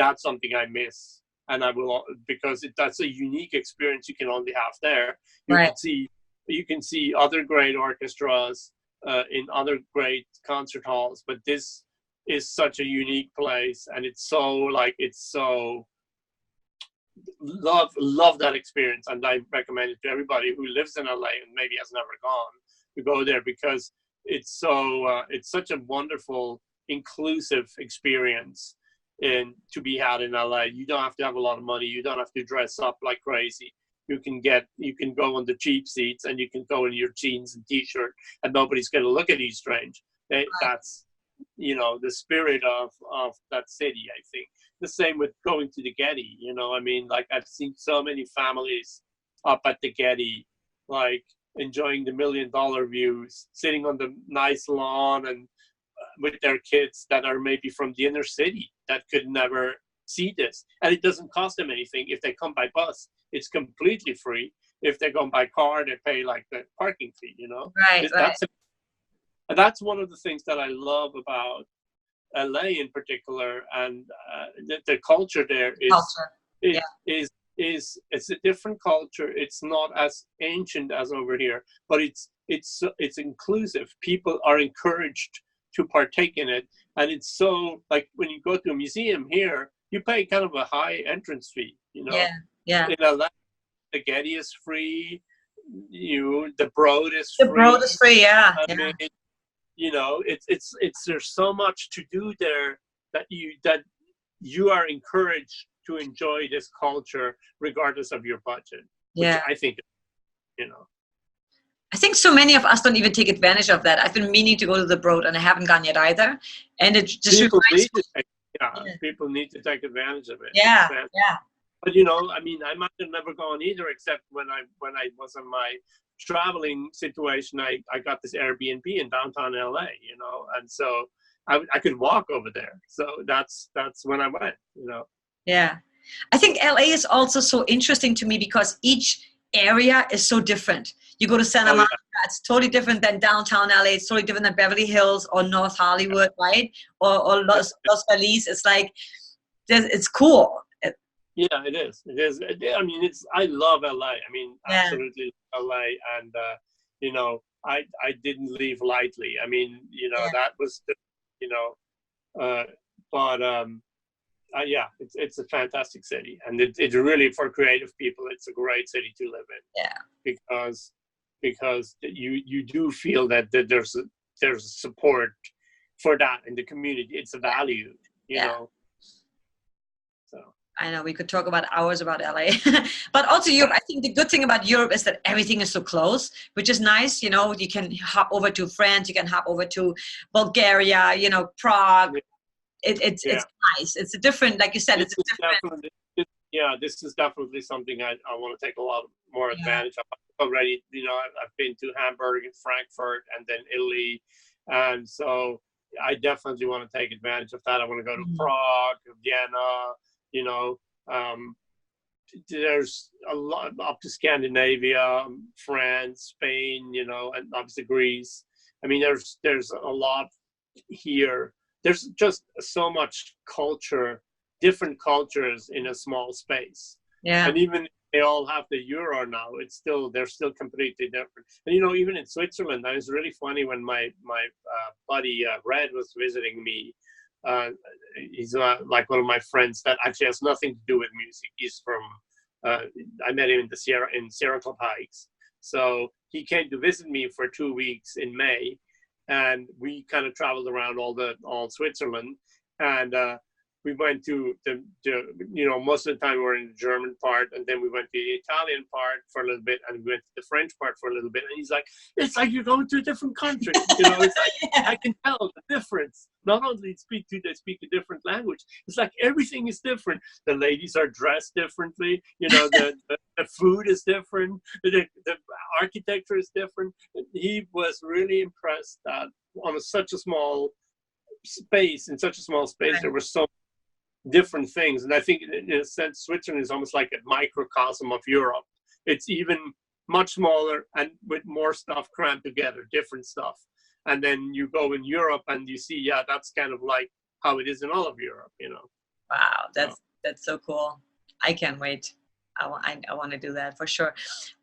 That's something I miss, and I will, because that's a unique experience you can only have there. Right. You can see other great orchestras in other great concert halls, but this is such a unique place, and it's so love that experience, and I recommend it to everybody who lives in LA and maybe has never gone to go there, because it's such a wonderful inclusive experience in to be had in LA. You don't have to have a lot of money, you don't have to dress up like crazy. You can go on the cheap seats, and you can go in your jeans and t-shirt, and nobody's going to look at you strange. That's, you know, the spirit of that city, I think. The same with going to the Getty, you know, I mean, like I've seen so many families up at the Getty, like enjoying the $1 million views, sitting on the nice lawn, and with their kids that are maybe from the inner city that could never see this. And it doesn't cost them anything. If they come by bus, it's completely free. If they go by car, they pay like the parking fee, you know. Right. Right. That's one of the things that I love about LA in particular, and the culture there Culture. is Yeah. it's a different culture. It's not as ancient as over here, but it's inclusive. People are encouraged to partake in it, and it's so, like when you go to a museum here, you pay kind of a high entrance fee. You know, Yeah. Yeah. in LA, the Getty is free. The Broad is The broad is free. free. Yeah. I Yeah. mean, you know, it's there's so much to do there that you are encouraged to enjoy this culture regardless of your budget, which Yeah. I think, you know, I think so many of us don't even take advantage of that. I've been meaning to go to the Broad and I haven't gone yet either. And it just people reminds need me. to take, yeah, Yeah. people need to take advantage of it. It's Yeah. fantastic. Yeah. But you know, I mean, I might have never gone either, except when I was in my traveling situation. I got this Airbnb in downtown LA, you know, and so I could walk over there. So that's when I went, you know. Yeah. I think LA is also so interesting to me because each area is so different. You go to Santa Oh yeah, Monica, it's totally different than downtown LA. It's totally different than Beverly Hills or North Hollywood, right? Or yeah, Los Feliz. It's like, it's cool. yeah, it is. It is. I mean, I love LA. I mean, Yeah. absolutely LA, and you know, I didn't leave lightly. I mean, you know, Yeah. that was, you know, but yeah, it's a fantastic city, and it's really, for creative people, it's a great city to live in, Yeah. because you do feel that there's support for that in the community. It's valued, you Yeah. know. So I know we could talk about hours about LA, but also Europe. I think the good thing about Europe is that everything is so close, which is nice. You know, you can hop over to France, you can hop over to Bulgaria, you know, Prague. yeah, It's nice. It's a different, like you said, this it's a is different. definitely yeah, this is definitely something I want to take a lot more Yeah. advantage of. Already, you know, I've been to Hamburg and Frankfurt and then Italy, and so I definitely want to take advantage of that. I want to go to Mhm. Prague, Vienna, you know. There's a lot up to Scandinavia, France, Spain, you know, and obviously Greece. I mean, there's a lot here. There's just so much culture, different cultures in a small space. Yeah. And even if they all have the euro now, they're still completely different. And you know, even in Switzerland, that was really funny when my buddy Red was visiting me. Uh, he's like one of my friends that actually has nothing to do with music. He's from I met him in the Sierra Club hikes, So he came to visit me for 2 weeks in May, and we kind of traveled around all Switzerland, and we went to most of the time we were in the German part, and then we went to the Italian part for a little bit, and we went to the French part for a little bit. And he's like, it's like you're going to a different country. It's like, Yeah. I can tell the difference. Not only they speak a different language. It's like everything is different. The ladies are dressed differently. The food is different. The architecture is different. He was really impressed that on such a small space, Right. there were so different things. And I think in a sense, Switzerland is almost like a microcosm of Europe. It's even much smaller and with more stuff crammed together, different stuff. And then you go in Europe and you see, yeah, that's kind of like how it is in all of Europe, Wow, So, that's so cool. I can't wait. I want to do that for sure.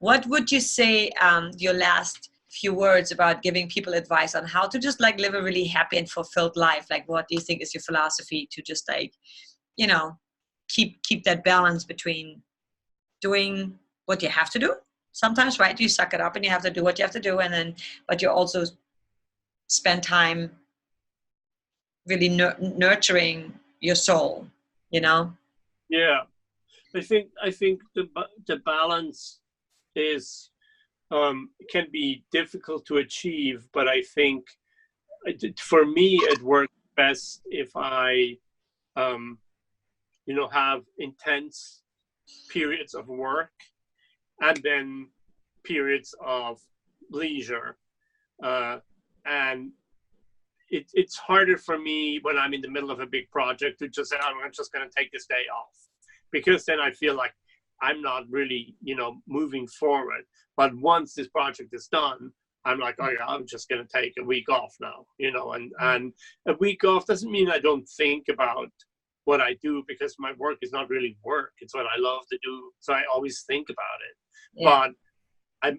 What would you say, your last few words about giving people advice on how to just like live a really happy and fulfilled life? Like, what do you think is your philosophy to just like, keep that balance between doing what you have to do sometimes, right? You suck it up and you have to do what you have to do, and then but you also spend time really nurturing your soul, you know? yeah, I think the balance is can be difficult to achieve, but I think for me it works best if I have intense periods of work and then periods of leisure. And it's harder for me when I'm in the middle of a big project to just say, I'm just going to take this day off, because then I feel like I'm not really, moving forward. But once this project is done, I'm like, oh yeah, I'm just going to take a week off now, and a week off doesn't mean I don't think about what I do, because my work is not really work. It's what I love to do. So I always think about it. Yeah. But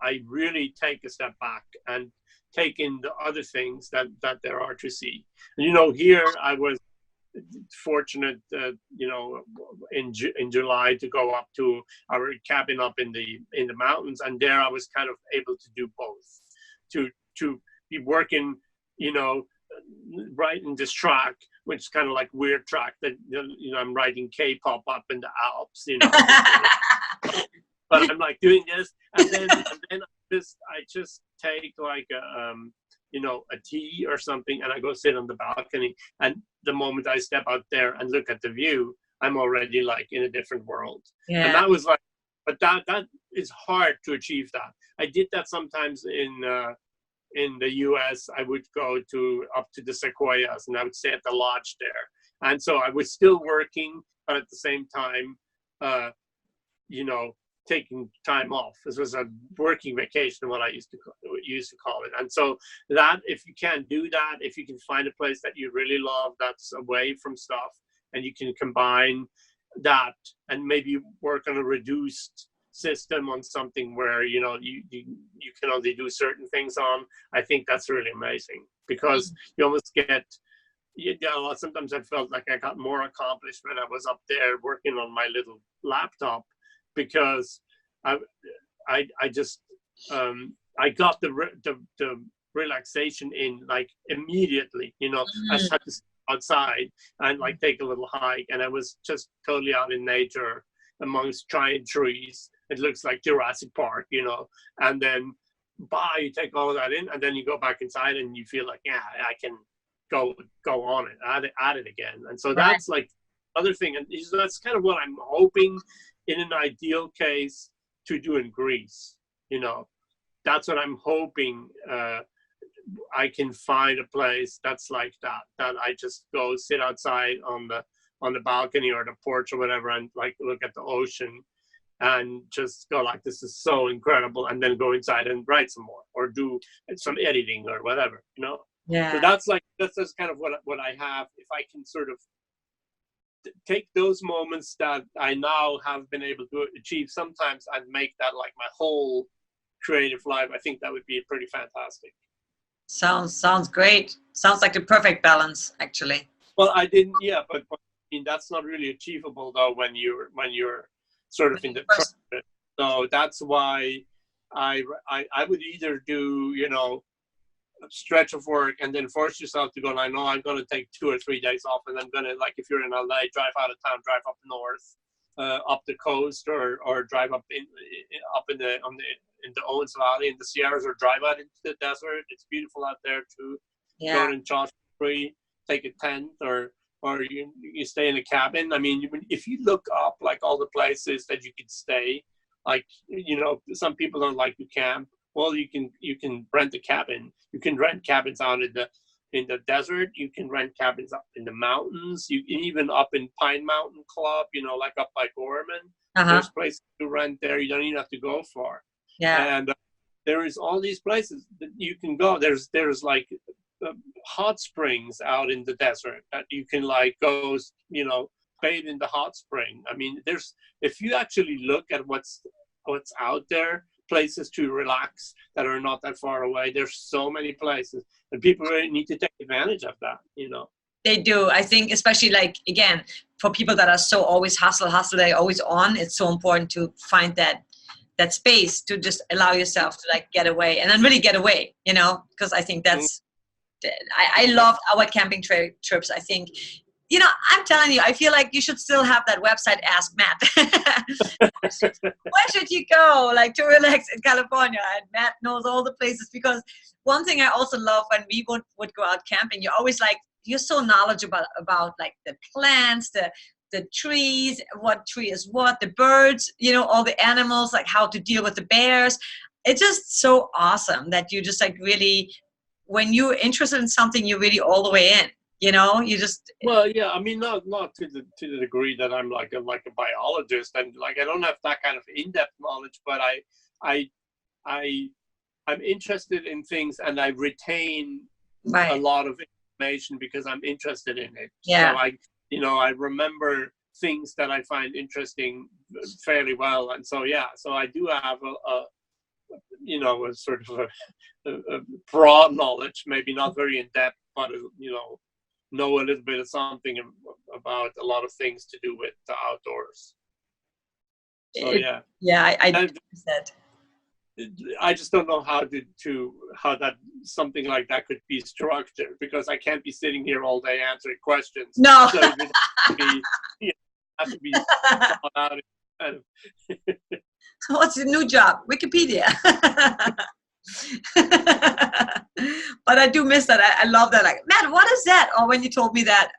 I really take a step back and take in the other things that there are to see. Here I was fortunate, in July to go up to our cabin up in the mountains, and there I was kind of able to do both, to be working, right in this track, which is kind of like weird track that I'm writing K-pop up in the Alps, but I'm like doing this, and then I just take like a tea or something, and I go sit on the balcony, and the moment I step out there and look at the view, I'm already like in a different world. Yeah. And that was like, but that is hard to achieve that. I did that sometimes in the US. I would go up to the Sequoias, and I would stay at the lodge there. And so I was still working, but at the same time, taking time off. This was a working vacation, what I used to call it. And so that, if you can do that, if you can find a place that you really love that's away from stuff, and you can combine that and maybe work on a reduced system on something where you can only do certain things on, I think that's really amazing, because you almost get sometimes I felt like I got more accomplished when I was up there working on my little laptop, because I just I got the relaxation in like immediately. I just had to sit outside and like take a little hike, and I was just totally out in nature amongst giant trees. It looks like Jurassic Park, and then you take all of that in, and then you go back inside and you feel like, yeah, I can go on it, add it again. And so that's like other thing, and so that's kind of what I'm hoping in an ideal case to do in Greece. That's what I'm hoping. I can find a place that's like that I just go sit outside on the balcony or the porch or whatever, and like look at the ocean and just go like, this is so incredible, and then go inside and write some more or do some editing or whatever. Yeah. So that's kind of what I have. If I can sort of take those moments that I now have been able to achieve sometimes and make that like my whole creative life, I think that would be pretty fantastic. Sounds great. Sounds like the perfect balance, actually. Well, I didn't, yeah, but I mean, that's not really achievable though when you're sort of in the So that's why I would either do, a stretch of work and then force yourself to go, and I know I'm going to take 2 or 3 days off, and I'm going to, like, if you're in LA, drive out of town, drive up north, up the coast, or drive up up in the Owens Valley in the Sierras, or drive out into the desert. It's beautiful out there too. Yeah. Go in Joshua Tree, take a tent, or you stay in a cabin. I mean, if you look up like all the places that you could stay, like, some people don't like to camp. Well, you can rent a cabin. You can rent cabins out in the desert. You can rent cabins up in the mountains. You can even up in Pine Mountain Club, like up by Gorman. There's places to rent there. You don't even have to go far. Yeah. And there is all these places that you can go. There's like hot springs out in the desert that you can like go, bathe in the hot spring. I mean, if you actually look at what's out there, places to relax that are not that far away. There's so many places, and people really need to take advantage of that. They do. I think, especially like, again, for people that are so always hustle, they're always on. It's so important to find that space to just allow yourself to like get away, and then really get away. Because I think that's. I love our camping trips. I think. I'm telling you, I feel like you should still have that website, Ask Matt. Where should you go, like, to relax in California? And Matt knows all the places, because one thing I also love when we would go out camping, you're always like, you're so knowledgeable about like the plants, the trees, what tree is what, the birds, all the animals, like how to deal with the bears. It's just so awesome that you just like really, when you're interested in something, you're really all the way in. You just. Well, yeah. I mean, not to the degree that I'm like a biologist, and like I don't have that kind of in-depth knowledge, but I'm interested in things, and I retain a lot of information because I'm interested in it. Yeah. So I remember things that I find interesting fairly well, and so yeah. So I do have a sort of a broad knowledge, maybe not very in depth, but know a little bit of something about a lot of things to do with the outdoors. So yeah. Yeah, I said. I just don't know how how that something like that could be structured, because I can't be sitting here all day answering questions. No. So it has to be thought out. What's your new job? Wikipedia. But I do miss that. I love that. Like, man, what is that? Or when you told me that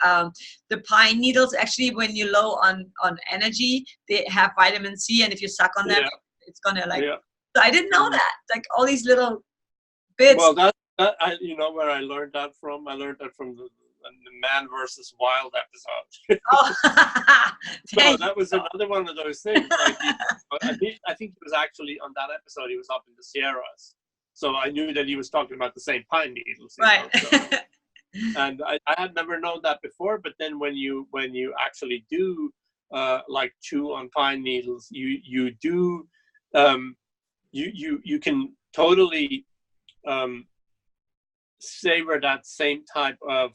the pine needles, actually, when you're low on energy, they have vitamin C, and if you suck on them, it's gonna like. Yeah. So I didn't know that. Like all these little bits. Well, that where I learned that from. I learned that from the Man versus Wild episode. Oh. So that was another one of those things. Like I think he was actually on that episode. He was up in the Sierras, so I knew that he was talking about the same pine needles. Right. And I had never known that before. But then when you actually do like chew on pine needles, you do you can totally savor that same type of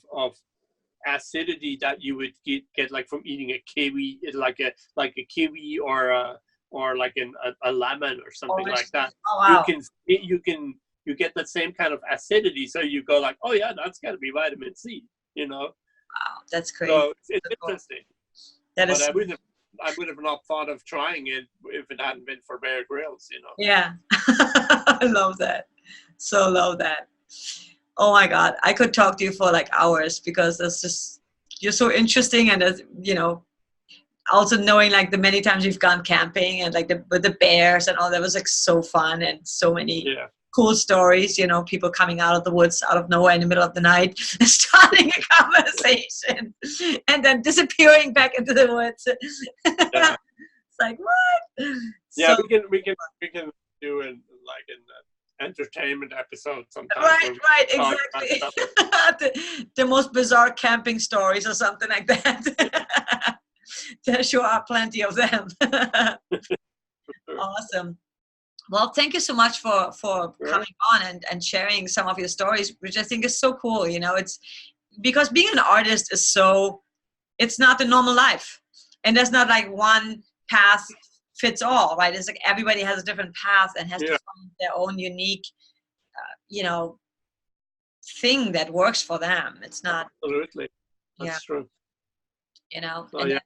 acidity that you would get like from eating a kiwi, like a kiwi or like a lemon or something like that. Oh, wow. You get that same kind of acidity, so you go like, oh yeah, that's got to be vitamin C. Wow, that's crazy. So it's interesting. That is. I would have not thought of trying it if it hadn't been for Bear Grylls. Yeah. I love that. So love that. Oh my God, I could talk to you for like hours, because that's just, you're so interesting, and also knowing like the many times you've gone camping, and like with the bears and all that was like so fun, and so many cool stories. People coming out of the woods out of nowhere in the middle of the night, starting a conversation, and then disappearing back into the woods. Yeah. It's like, what? Yeah, so, we can do it like in entertainment episode sometime. Right, exactly. the most bizarre camping stories or something like that. There sure are plenty of them. Awesome. Well, thank you so much for coming on and sharing some of your stories, which I think is so cool. It's because being an artist is it's not the normal life, and there's not like one path fits all, right? It's like everybody has a different path and has to Yeah, find their own unique, you know, thing that works for them. It's not, absolutely. yeah, That's true. you know, So and yeah, then,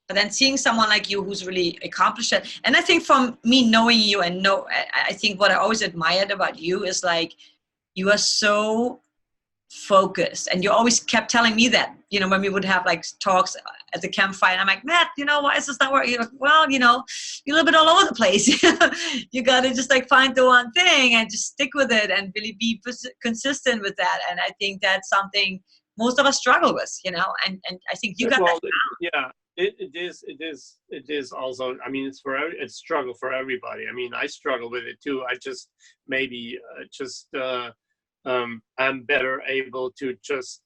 but then seeing someone like you who's really accomplished it. And I think from me knowing you and I think what I always admired about you is like, you are so focused, and you always kept telling me that, you know, when we would have like talks at the campfire, and I'm like, Matt, you know, why is this not working? You're like, well, you know, you're a little bit all over the place. You got to just like find the one thing and just stick with it and really be consistent with that. And I think that's something most of us struggle with, you know, and I think you got that. well, yeah, it is also, I mean, it's struggle for everybody. I mean, I struggle with it too. I just maybe I'm better able to just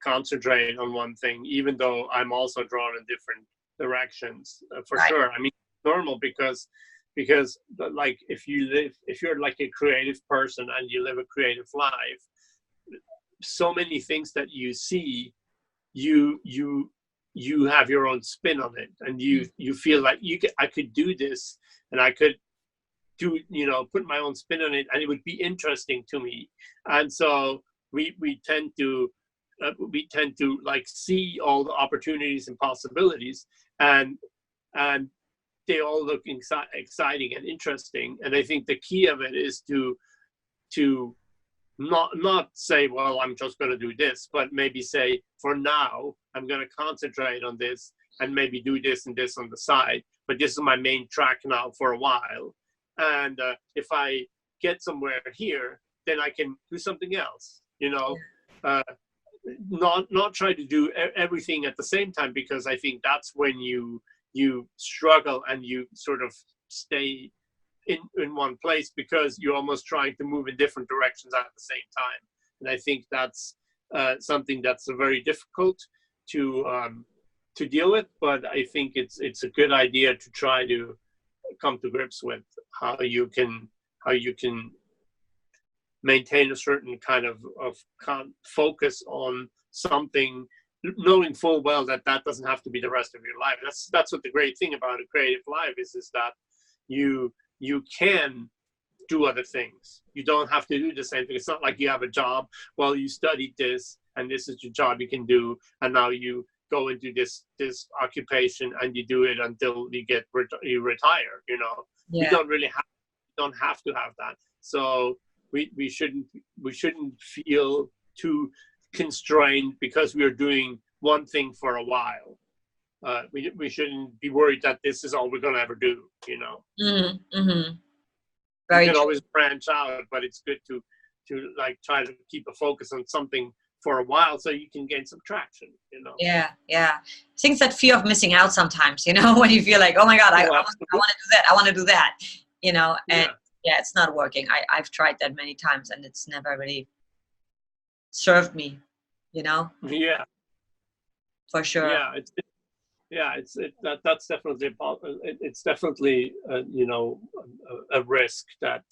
concentrate on one thing, even though I'm also drawn in different directions, for Right. sure. I mean, normal because like if you're like a creative person and you live a creative life, so many things that you see, you have your own spin on it, and you feel like I could do this, and I could do, put my own spin on it, and it would be interesting to me. And so we tend to like see all the opportunities and possibilities, and they all look exciting and interesting. And I think the key of it is to not say, well, I'm just going to do this, but maybe say, for now, I'm going to concentrate on this and maybe do this and this on the side. But this is my main track now for a while. And if I get somewhere here, then I can do something else, not try to do everything at the same time, because I think that's when you struggle and you sort of stay in one place, because you're almost trying to move in different directions at the same time. And I think that's something that's very difficult to deal with. But I think it's a good idea to try to come to grips with how you can maintain a certain kind of focus on something, knowing full well that doesn't have to be the rest of your life. That's what the great thing about a creative life is that you can do other things. You don't have to do the same thing. It's not like you have a job. Well, you studied this, and this is your job you can do, and now you go into this occupation and you do it until you retire. You Yeah. don't have to have that. So we shouldn't feel too constrained because we are doing one thing for a while. We shouldn't be worried that this is all we're going to ever do. Mm-hmm. Mm-hmm. You Very can true. always branch out, but it's good to like try to keep a focus on something for a while so you can gain some traction. Yeah, yeah. I think it's that fear of missing out sometimes, when you feel like, oh my God, I Oh, want to absolutely. do that. I want to do that, and Yeah, yeah, it's not working. I've tried that many times and it's never really served me, yeah, for sure. yeah. That's definitely it's definitely a risk that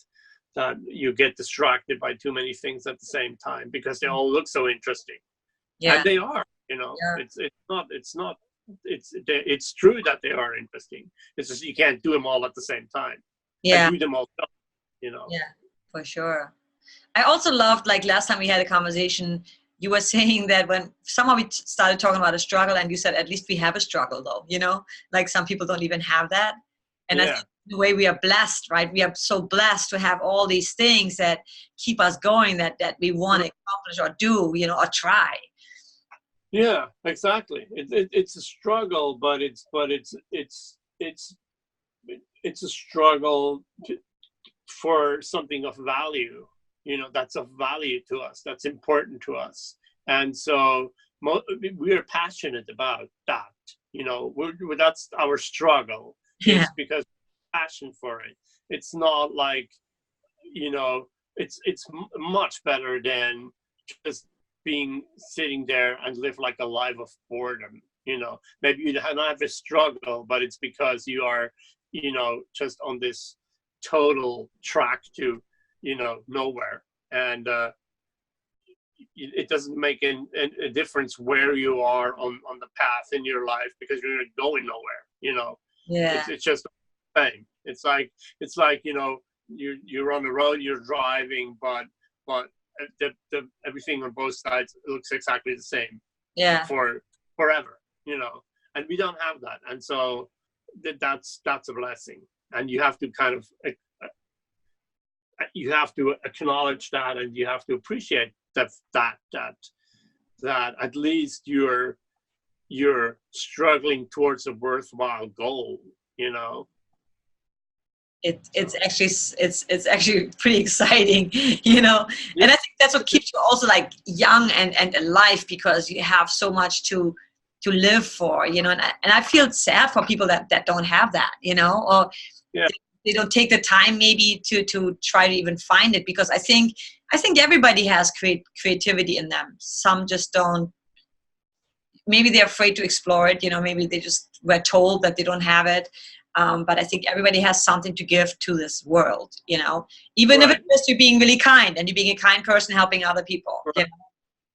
you get distracted by too many things at the same time, because they all look so interesting, Yeah, and they are. yeah, It's true that they are interesting. It's just you can't do them all at the same time and yeah, do them all. yeah, for sure. I also loved, like last time we had a conversation, you were saying that when somehow we started talking about a struggle, and you said, at least we have a struggle though, like some people don't even have that. And I Yeah, think the way we are blessed, right? We are so blessed to have all these things that keep us going, that we want to accomplish or do, or try. yeah, exactly. It's a struggle, but it's a struggle for something of value, that's of value to us, that's important to us. And so we are passionate about that. That's our struggle, Yeah, is because passion for it. It's not like, it's much better than just being sitting there and live like a life of boredom. Maybe you don't have a struggle, but it's because you are just on this total track to nowhere. And it doesn't make a difference where you are on the path in your life, because you're going nowhere. Yeah. It's just the same. It's like, you know, you're on the road, you're driving, but everything on both sides looks exactly the same Yeah. for forever, you know. And we don't have that, and so that's a blessing. And you have to kind of you have to acknowledge that, and you have to appreciate that at least you're struggling towards a worthwhile goal, you know. It's actually it's actually pretty exciting, you know. Yeah. And I think that's what keeps you also like young and alive, because you have so much to live for, you know. And I feel sad for people that don't have that, you know, or Yeah. they don't take the time maybe to try to even find it, because I think everybody has creativity in them. Some just don't, maybe they're afraid to explore it, you know, maybe they just were told that they don't have it. But I think everybody has something to give to this world, you know, even if Right. it's just you being really kind and you being a kind person helping other people, you know,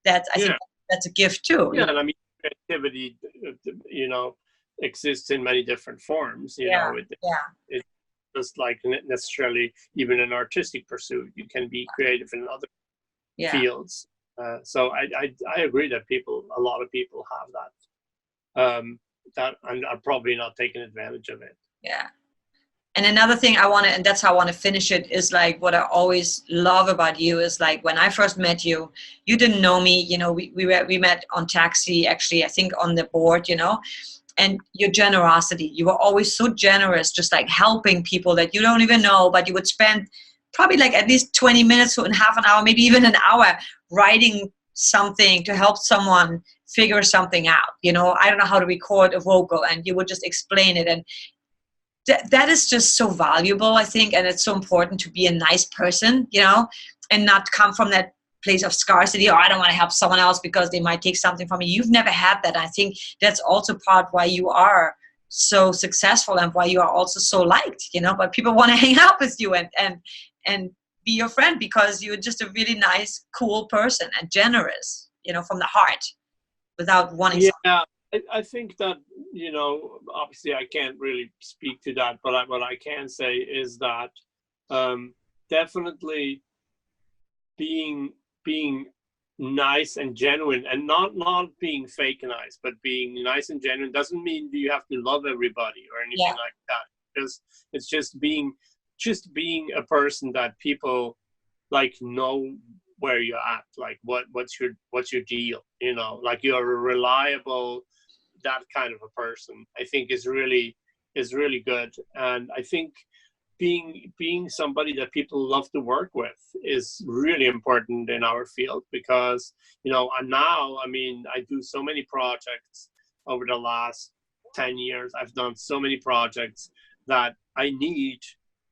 that's, I think Yeah. that's a gift too. Yeah. You know? And I mean, creativity, you know, exists in many different forms, you Yeah, know. yeah, It's just like necessarily even an artistic pursuit. You can be creative in other yeah, fields. So I agree that a lot of people have that and are probably not taking advantage of it. yeah. And another thing I want to, and that's how I want to finish it, is like what I always love about you is like when I first met you, you didn't know me, you know, we met on Taxi, actually, I think on the board, you know, and your generosity, you were always so generous, just like helping people that you don't even know, but you would spend probably like at least 20 minutes to half an hour, maybe even an hour writing something to help someone figure something out. You know, I don't know how to record a vocal, and you would just explain it. And that is just so valuable, I think, and it's so important to be a nice person, you know, and not come from that place of scarcity, or I don't want to help someone else because they might take something from me. You've never had that. I think that's also part why you are so successful and why you are also so liked, you know, but people want to hang out with you and be your friend, because you're just a really nice, cool person and generous, you know, from the heart, without wanting something. Yeah, I think that, you know, obviously I can't really speak to that, but what I can say is that definitely being nice and genuine, and not being fake nice, but being nice and genuine doesn't mean you have to love everybody or anything Yeah, like that. Because it's just being a person that people like know where you're at, like what's your deal, you know, like you're a reliable, that kind of a person, I think is really good. And I think being somebody that people love to work with is really important in our field, because, you know, and now, I mean, I do so many projects over the last 10 years. I've done so many projects that I need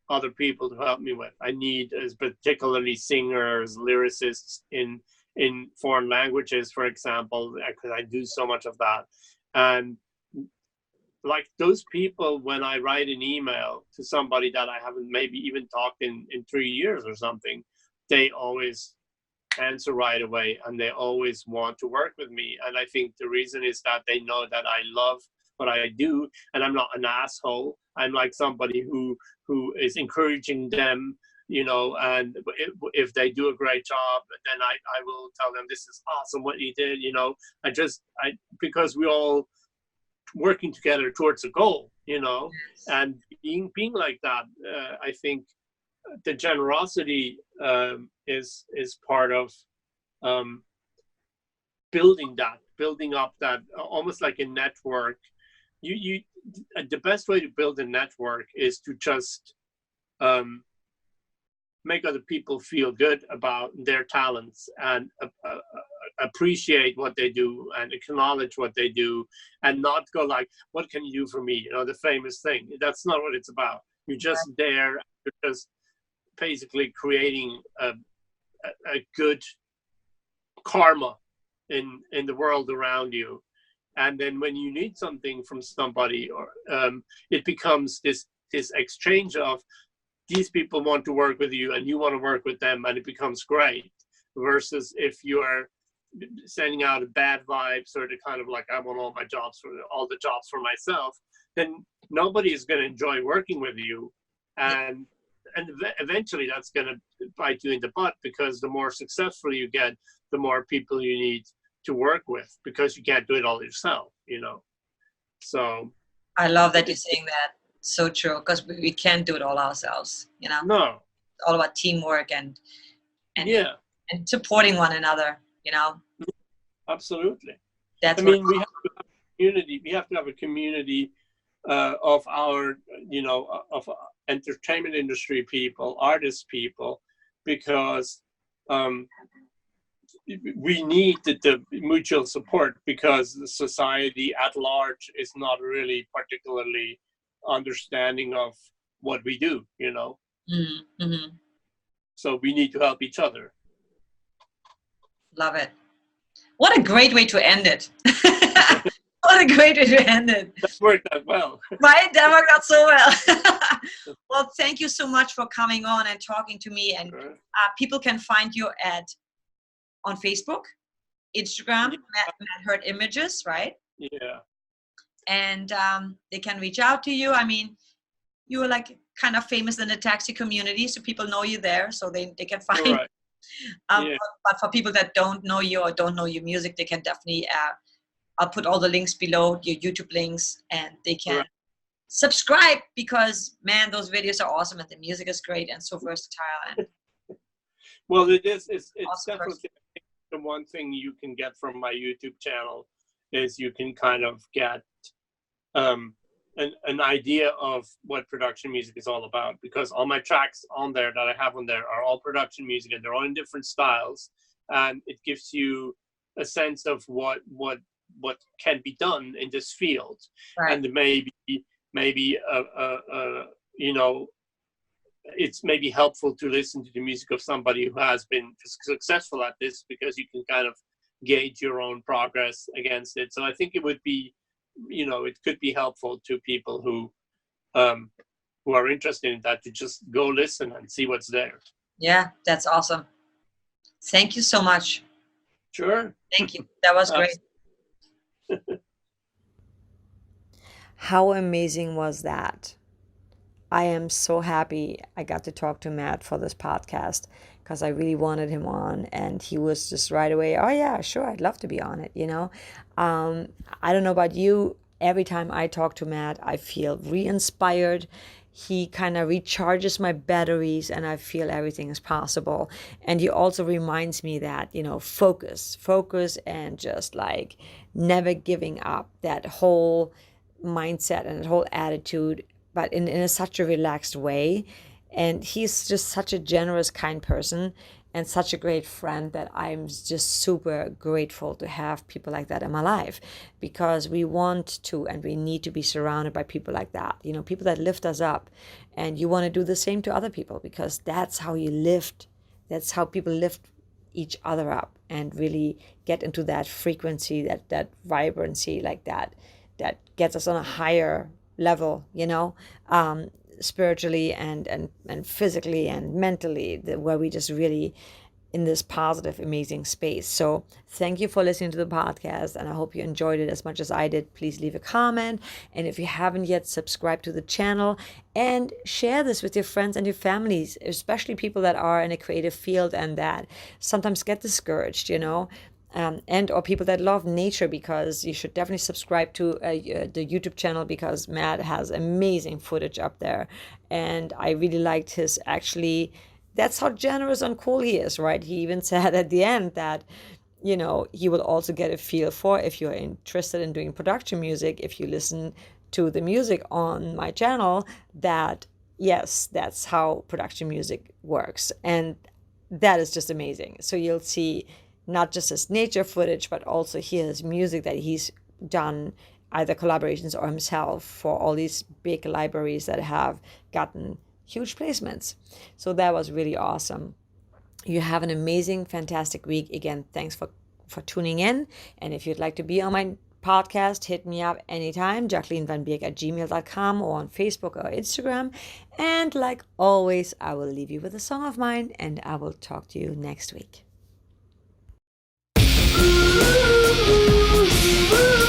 other people to help me with. I need, as particularly singers, lyricists in foreign languages, for example, because I do so much of that. And like those people, when I write an email to somebody that I haven't maybe even talked in 3 years or something, they always answer right away, and they always want to work with me. And I think the reason is that they know that I love what I do, and I'm not an asshole. I'm like somebody who is encouraging them, you know. And if they do a great job, then I will tell them, this is awesome what you did, you know. I because we all working together towards a goal, you know. And being like that, I think the generosity is part of um, building up that almost like a network. You the best way to build a network is to just um, make other people feel good about their talents, and appreciate what they do and acknowledge what they do, and not go like, what can you do for me, you know, the famous thing. That's not what it's about. You're just there, you're just basically creating a good karma in the world around you. And then when you need something from somebody, or it becomes this exchange of, these people want to work with you and you want to work with them, and it becomes great. Versus if you are sending out bad vibes, or the kind of like, I want all the jobs for myself, then nobody is going to enjoy working with you, and eventually that's going to bite you in the butt, because the more successful you get, the more people you need to work with, because you can't do it all yourself, So I love that you're saying that. So true, because we can't do it all ourselves. no, It's all about teamwork and yeah, and supporting one another. absolutely. That's I what. mean, we have to have a community. We have to have a community of our, of entertainment industry people, artist people, because we need the mutual support, because the society at large is not really particularly understanding of what we do, Mm-hmm. So we need to help each other. Love it. What a great way to end it. What a great way to end it. That worked out well. Right? That worked out so well. Well, thank you so much for coming on and talking to me. And Sure. People can find you on Facebook, Instagram, Matt Hirt Images, right? Yeah. And they can reach out to you. I mean, you are like kind of famous in the taxi community, so people know you there, so they can find you. Right. Yeah. But for people that don't know you or don't know your music, they can definitely, I'll put all the links below, your YouTube links, and they can subscribe, because, man, those videos are awesome and the music is great and so versatile. And well, it's awesome definitely the one thing you can get from my YouTube channel is you can kind of get an idea of what production music is all about, because all my tracks on there that I have on there are all production music, and they're all in different styles, and it gives you a sense of what can be done in this field. Right. And maybe it's maybe helpful to listen to the music of somebody who has been successful at this, because you can kind of gauge your own progress against it. So I think it would be, it could be helpful to people who are interested in that, to just go listen and see what's there. Yeah, that's awesome. Thank you so much. Sure. Thank you. That was great. How amazing was that? I am so happy I got to talk to Matt for this podcast, because I really wanted him on, and he was just right away, oh yeah, sure, I'd love to be on it, I don't know about you, every time I talk to Matt, I feel re-inspired. He kind of recharges my batteries, and I feel everything is possible. And he also reminds me that, focus, and just like never giving up, that whole mindset and that whole attitude, but in such a relaxed way. And he's just such a generous, kind person, and such a great friend, that I'm just super grateful to have people like that in my life, because we want to and we need to be surrounded by people like that, people that lift us up. And you want to do the same to other people, because that's how you lift. That's how people lift each other up and really get into that frequency, that vibrancy, like that gets us on a higher level, spiritually and physically and mentally, where we just really in this positive, amazing space. So thank you for listening to the podcast, and I hope you enjoyed it as much as I did. Please leave a comment, and if you haven't yet, subscribe to the channel and share this with your friends and your families, especially people that are in a creative field and that sometimes get discouraged, and or people that love nature, because you should definitely subscribe to the YouTube channel, because Matt has amazing footage up there, and I really liked his, actually, that's how generous and cool he is, right? He even said at the end that he will also get a feel for, if you're interested in doing production music, if you listen to the music on my channel, that yes, that's how production music works. And that is just amazing. So you'll see not just his nature footage, but also hear his music that he's done, either collaborations or himself, for all these big libraries that have gotten huge placements. So that was really awesome. You have an amazing, fantastic week. Again, thanks for tuning in. And if you'd like to be on my podcast, hit me up anytime, JacquelineVanBeek@gmail.com, or on Facebook or Instagram. And like always, I will leave you with a song of mine, and I will talk to you next week. Ooh, ooh, ooh.